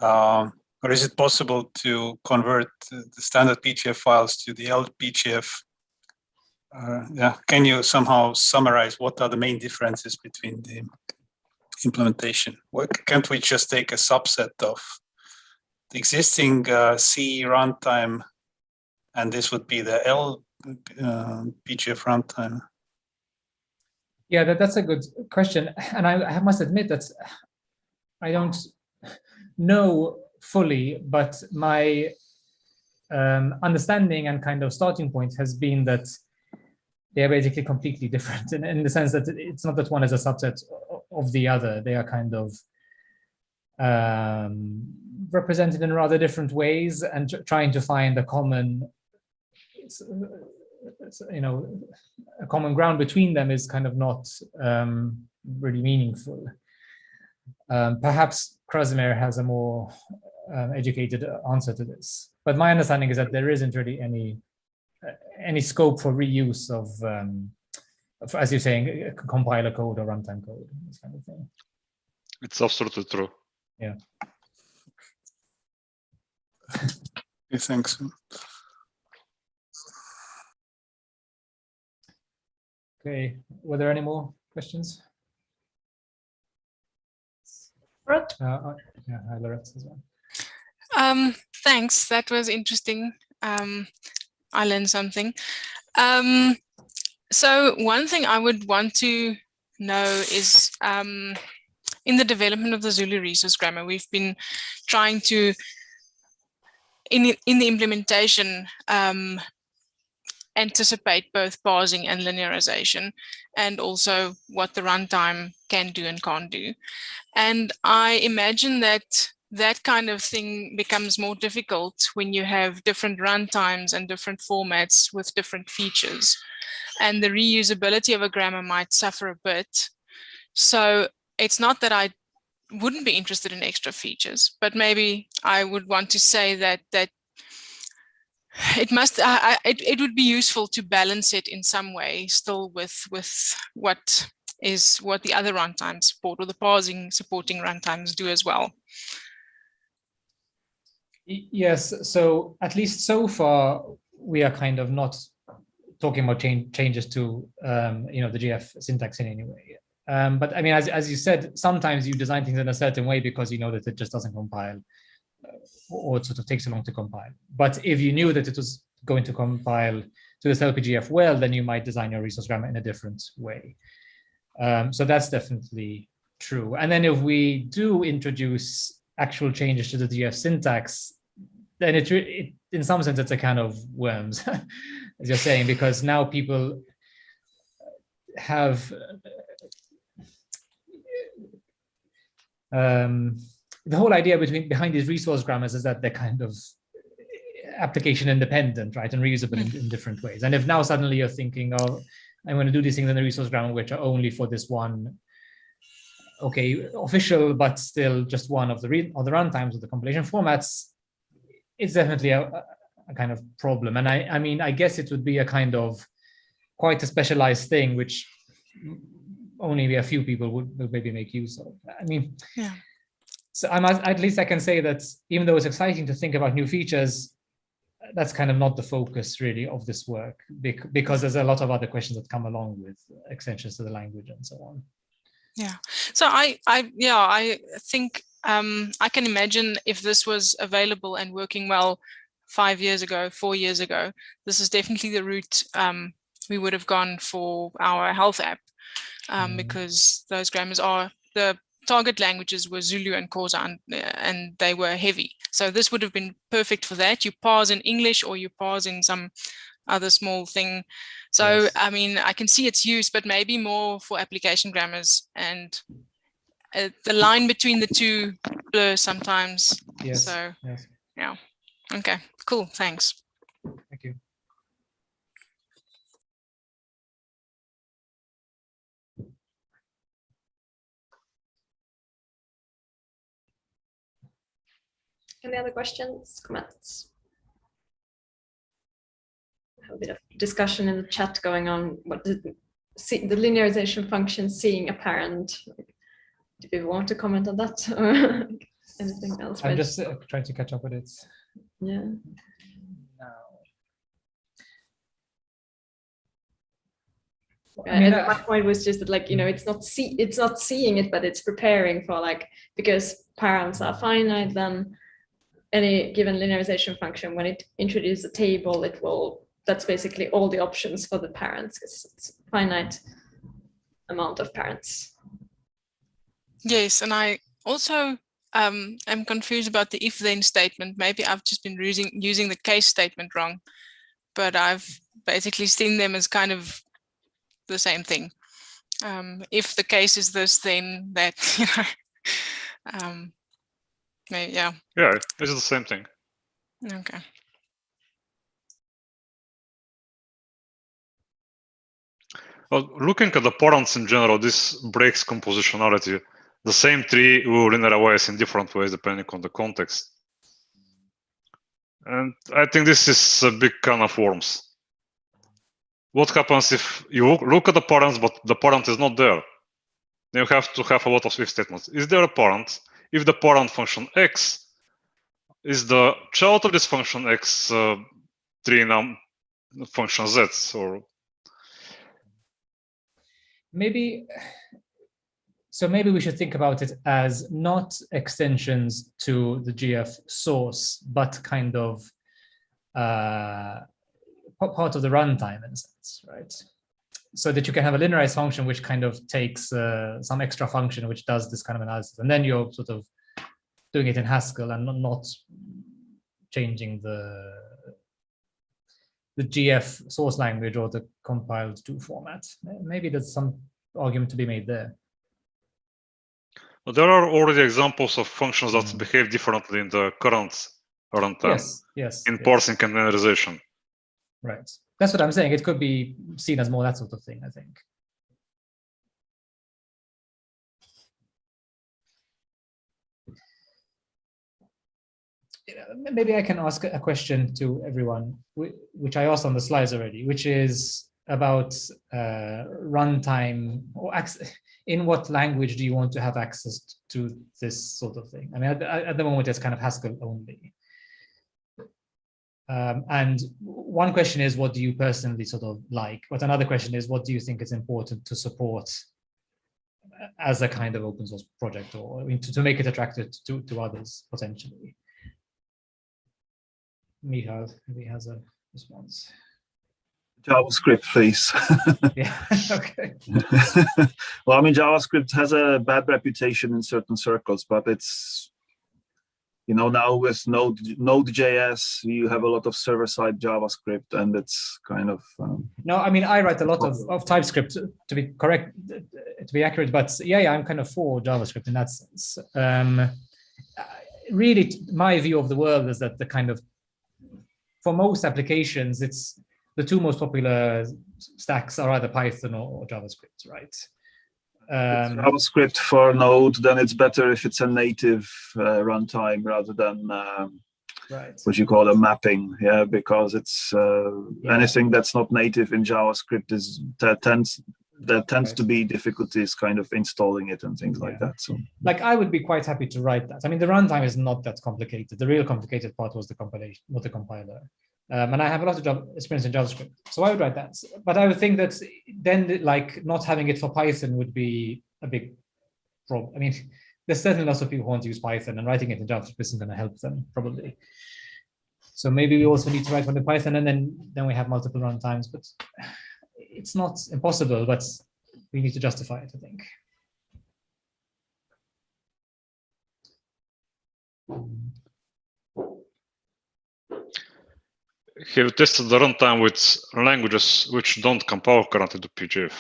Or is it possible to convert the standard PGF files to the LPGF? Can you somehow summarize what are the main differences between the implementation? Can't we just take a subset of the existing C runtime, and this would be the LPGF runtime?
Yeah, that's a good question, and I must admit that I don't know fully, but my understanding and kind of starting point has been that they're basically completely different in the sense that it's not that one is a subset of the other. They are kind of represented in rather different ways, and trying to find a common, a common ground between them is kind of not really meaningful. Perhaps Krasimir has a more educated answer to this, but my understanding is that there isn't really any scope for reuse of, as you're saying, compiler code or runtime code, this kind of thing.
It's absolutely true.
Yeah.
Okay, thanks.
Okay, were there any more questions?
Right.
Yeah, hi, Lorette as well.
Thanks, that was interesting. I learned something. So one thing I would want to know is in the development of the Zulu resource grammar, we've been trying to, in the implementation, anticipate both parsing and linearization, and also what the runtime can do and can't do. And I imagine that that kind of thing becomes more difficult when you have different runtimes and different formats with different features. And the reusability of a grammar might suffer a bit. So it's not that I wouldn't be interested in extra features, but maybe I would want to say that it must. It would be useful to balance it in some way, still with what the other runtimes support, or the parsing supporting runtimes do as well.
Yes, so at least so far we are kind of not talking about changes to the GF syntax in any way. But I mean, as you said, sometimes you design things in a certain way because you know that it just doesn't compile, or it sort of takes so long to compile. But if you knew that it was going to compile to this LPGF well, then you might design your resource grammar in a different way. So that's definitely true. And then if we do introduce actual changes to the GF syntax, then it in some sense it's a kind of worms, as you're saying, because now people have the whole idea behind these resource grammars is that they're kind of application independent, right, and reusable in different ways. And if now suddenly you're thinking, oh, I'm going to do these things in the resource grammar which are only for this one, okay, official, but still just one of the runtimes of the compilation formats, it's definitely a kind of problem. And I mean, I guess it would be a kind of quite a specialized thing, which only a few people would maybe make use of. I mean, yeah. So at least I can say that even though it's exciting to think about new features, that's kind of not the focus really of this work, because there's a lot of other questions that come along with extensions to the language and so on.
Yeah. So I think I can imagine if this was available and working well 5 years ago, 4 years ago, this is definitely the route we would have gone for our health app, because those grammars are, the target languages were Zulu and Xhosa, and they were heavy. So this would have been perfect for that. You parse in English or you parse in some other small thing. So, yes. I mean, I can see its use, but maybe more for application grammars, and the line between the two blur sometimes.
Yes.
So,
yes.
Yeah. Okay, cool. Thanks.
Thank you.
Any other questions, comments? I have a bit of discussion in the chat going on. What did the linearization function seeing a parent? Do people want to comment on that or anything else?
I'm just trying to catch up with it.
Yeah. My point was just that, like, you know, it's not seeing it, but it's preparing for, like, because params are finite, then any given linearization function, when it introduces a table, it will, that's basically all the options for the parents, because it's a finite amount of parents.
Yes, and I also am confused about the if-then statement. Maybe I've just been using the case statement wrong, but I've basically seen them as kind of the same thing. If the case is this, then that, you know, maybe, yeah.
Yeah, it's the same thing.
Okay.
Well, looking at the parents in general, this breaks compositionality. The same tree will linearize in different ways depending on the context. And I think this is a big can of worms. What happens if you look at the parents, but the parent is not there? Then you have to have a lot of if statements. Is there a parent? If the parent function X is the child of this function x trinum function z, or
maybe. So maybe we should think about it as not extensions to the GF source, but kind of part of the runtime in a sense, right? So that you can have a linearized function which kind of takes some extra function which does this kind of analysis, and then you're sort of doing it in Haskell and not changing the GF source language or the compiled to format. Maybe there's some argument to be made there.
there are already examples of functions that behave differently in the current runtime.
Yes.
In parsing and linearization.
Right. That's what I'm saying. It could be seen as more that sort of thing, I think. Maybe I can ask a question to everyone, which I asked on the slides already, which is about runtime, or in what language do you want to have access to this sort of thing? I mean, at the moment, it's kind of Haskell only. And one question is, what do you personally sort of like? But another question is, what do you think is important to support as a kind of open source project, or I mean, to make it attractive to others potentially? Michal maybe has a response.
JavaScript, please.
Yeah, okay.
Well, I mean, JavaScript has a bad reputation in certain circles, but it's, you know, now with Node.js, you have a lot of server-side JavaScript, and it's kind of...
No, I mean, I write a lot of TypeScript to be correct, to be accurate, but yeah, I'm kind of for JavaScript in that sense. Really, my view of the world is that the kind of, for most applications, it's the two most popular stacks are either Python or JavaScript, right?
JavaScript for Node, then it's better if it's a native runtime rather than what you call a mapping, yeah, because it's anything that's not native in JavaScript is tends to be difficulties kind of installing it and things like that. So,
like, I would be quite happy to write that. I mean, the runtime is not that complicated. The real complicated part was the compilation, not the compiler. And I have a lot of experience in JavaScript, so I would write that. But I would think that then, like, not having it for Python would be a big problem. I mean, there's certainly lots of people who want to use Python, and writing it in JavaScript isn't going to help them, probably. So maybe we also need to write one in Python, and then we have multiple runtimes. But it's not impossible, but we need to justify it, I think.
Have you tested the runtime with languages which don't compile currently to PGF,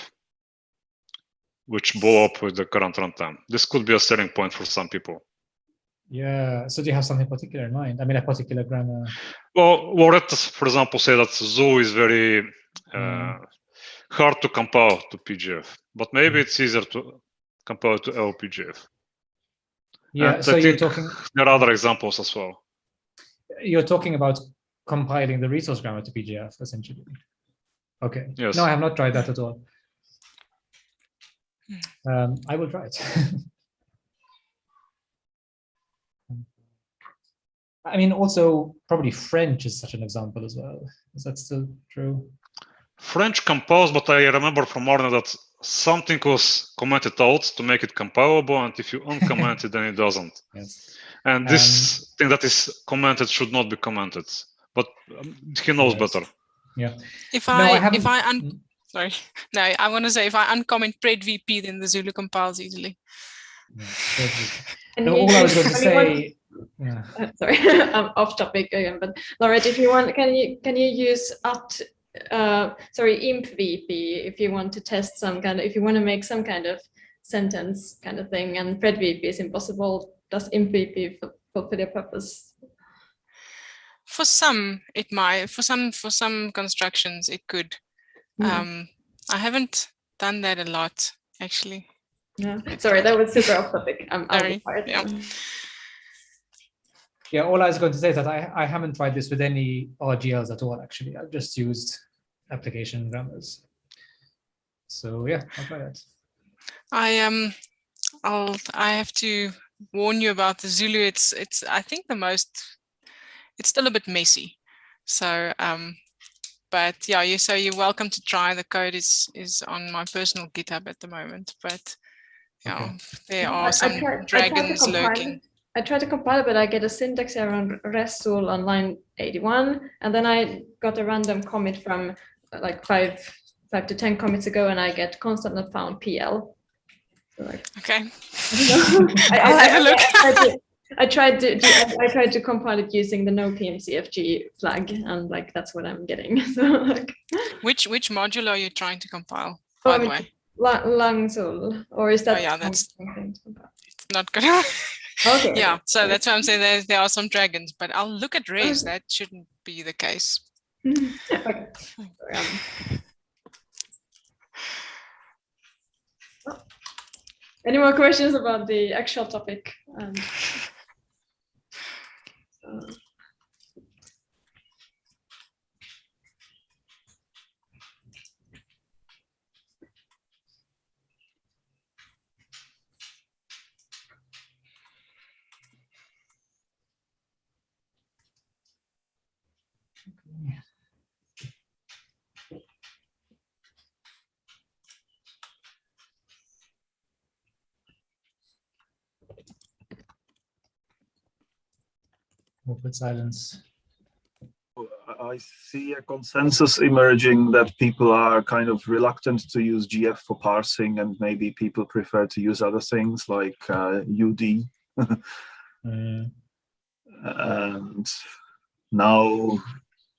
which blow up with the current runtime? This could be a selling point for some people.
Yeah. So do you have something particular in mind? I mean, a particular grammar?
Well, let's, for example, say that Zoo is very hard to compile to PGF, but maybe it's easier to compile to LPGF.
Yeah.
And
so
there are other examples as well.
You're talking about compiling the resource grammar to PGF, essentially. Okay.
Yes.
No, I have not tried that at all. I will try it. I mean, also probably French is such an example as well. Is that still true?
French compiles, but I remember from Arne that something was commented out to make it compilable, and if you uncomment it, then it doesn't.
Yes.
And this thing that is commented should not be commented, but he knows better.
Yeah.
Sorry, no, I want to say if I uncomment predvp, then the Zulu compiles easily.
Yeah, all I was going to say. Yeah.
Sorry, I'm off topic again. But Laurette, if you want, can you use impvp if you want to test some kind of, if you want to make some kind of sentence kind of thing, and predvp is impossible. Does impvp fulfill your purpose?
For some, it might. For some constructions, it could. I haven't done that a lot, actually.
Yeah. Sorry, that was super off topic. I'm
sorry.
Yeah, all I was going to say is that I haven't tried this with any RGLs at all, actually. I've just used application grammars. So yeah, I'll try that. I
have to warn you about the Zulu. It's I think the most it's still a bit messy. So, but yeah, you're welcome to try. The code is on my personal GitHub at the moment, but yeah, there are some dragons lurking.
I tried to compile it, but I get a syntax error on RESTful on line 81, and then I got a random commit from like 5 to 10 commits ago, and I get constant not found PL. So like,
okay.
I'll have a look. I tried to compile it using the no PMCFG flag, and like that's what I'm getting. So like,
which module are you trying to compile, by the way?
Langsul, or is that?
Oh yeah, that's not good. Okay. Yeah, so that's why I'm saying there are some dragons, but I'll look at res. That shouldn't be the case.
Okay. Any more questions about the actual topic?
Awkward silence.
I see a consensus emerging that people are kind of reluctant to use GF for parsing, and maybe people prefer to use other things like UD. And now,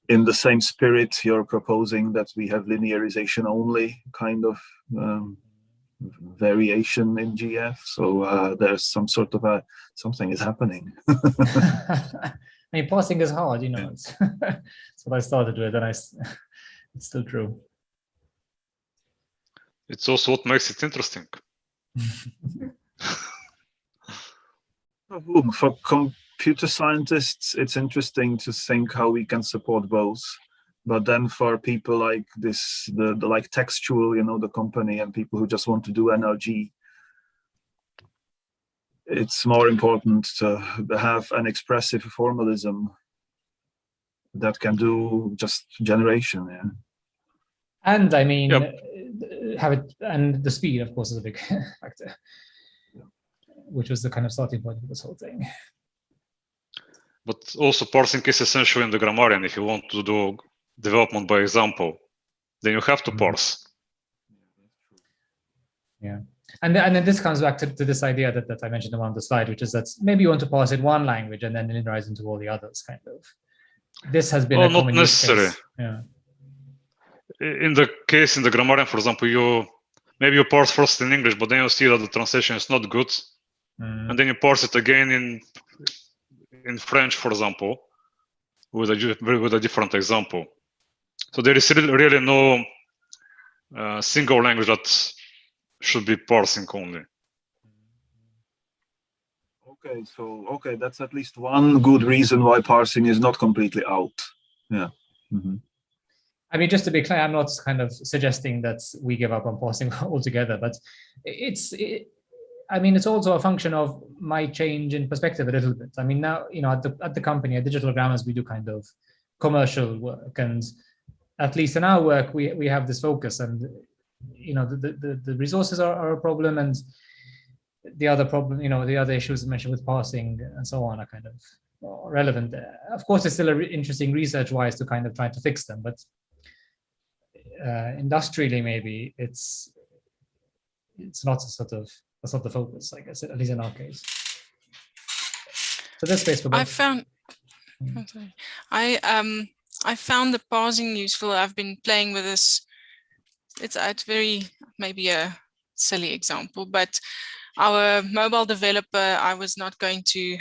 in the same spirit, you're proposing that we have linearization only kind of variation in GF. So there's some sort of something is happening.
I mean, parsing is hard, you know. It's that's what I started with, and it's still true.
It's also what makes it interesting.
For computer scientists, it's interesting to think how we can support both. But then for people like this, the like Textual, you know, the company, and people who just want to do NLG, it's more important to have an expressive formalism that can do just generation. Yeah.
And I mean, have it, and the speed, of course, is a big factor, which was the kind of starting point of this whole thing.
But also parsing is essential in the grammarian. If you want to do development by example, then you have to parse.
Yeah. And then this comes back to this idea that I mentioned around the slide, which is that maybe you want to parse in one language and then linearize into all the others, kind of. This has been a common use case. Not necessarily. Yeah.
In the case in the grammarian, for example, maybe you parse first in English, but then you see that the translation is not good, and then you parse it again in French, for example, with a different example. So there is really no single language that should be parsing only.
Okay, so that's at least one good reason why parsing is not completely out. Yeah.
I mean, just to be clear, I'm not kind of suggesting that we give up on parsing altogether, but I mean, it's also a function of my change in perspective a little bit. I mean, now, you know, at the company, at Digital Grammars, we do kind of commercial work, and at least in our work, we have this focus, and you know, the resources are a problem, and the other problem, you know, the other issues mentioned with parsing and so on are kind of relevant. Of course, it's still interesting research-wise to kind of try to fix them, but industrially, maybe it's not that's not the focus, I guess, at least in our case. So this space for both.
I found the parsing useful. I've been playing with this. It's very, maybe a silly example, but our mobile developer, I was not going to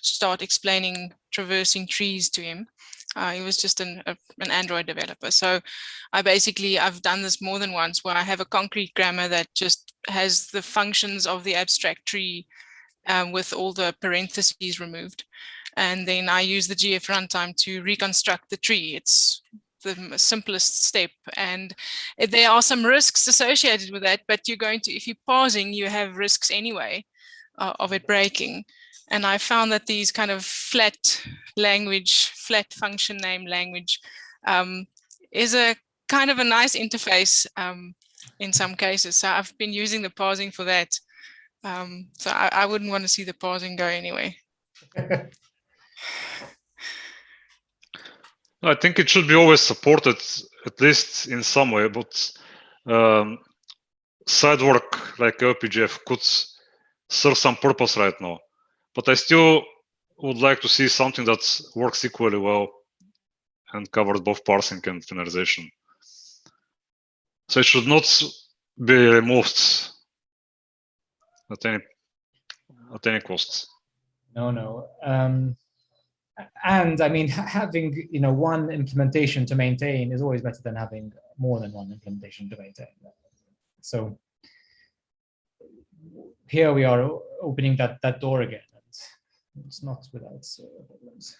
start explaining traversing trees to him. He was just an Android developer. So I've done this more than once, where I have a concrete grammar that just has the functions of the abstract tree with all the parentheses removed. And then I use the GF runtime to reconstruct the tree. It's the simplest step, and there are some risks associated with that, but if you're parsing, you have risks anyway of it breaking. And I found that these kind of flat language, flat function name language, is a kind of a nice interface in some cases. So I've been using the parsing for that. So I wouldn't want to see the parsing go anyway.
I think it should be always supported, at least in some way, but side work like PGF could serve some purpose right now. But I still would like to see something that works equally well and covers both parsing and linearization. So it should not be removed at any cost.
No. And I mean, having one implementation to maintain is always better than having more than one implementation to maintain. So here we are opening that door again, and it's not without problems.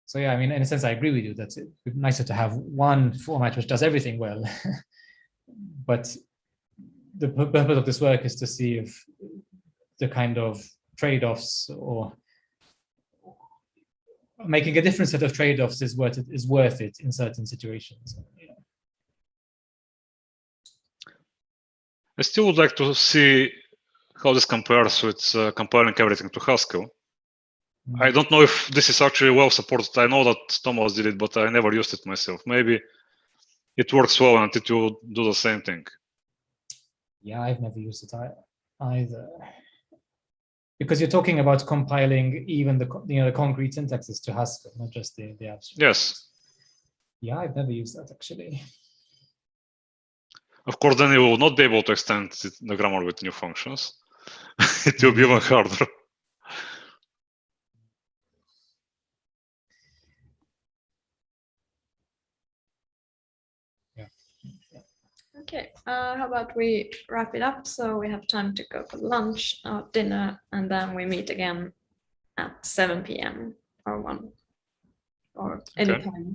So yeah, I mean, in a sense, I agree with you that it's nicer to have one format which does everything well. But the purpose of this work is to see if the kind of trade-offs or making a different set of trade-offs is worth it in certain situations.
I still would like to see how this compares with compiling everything to Haskell. I don't know if this is actually well supported. I know that Thomas did it, but I never used it myself. Maybe it works well and it will do the same thing.
Yeah, I've never used it either. Because you're talking about compiling even the concrete syntaxes to Haskell, not just the abstract.
Yes.
Yeah, I've never used that actually.
Of course, then you will not be able to extend the grammar with new functions. It will be even harder.
Okay, how about we wrap it up so we have time to go for lunch or dinner, and then we meet again at 7 p.m. or 1 or any time.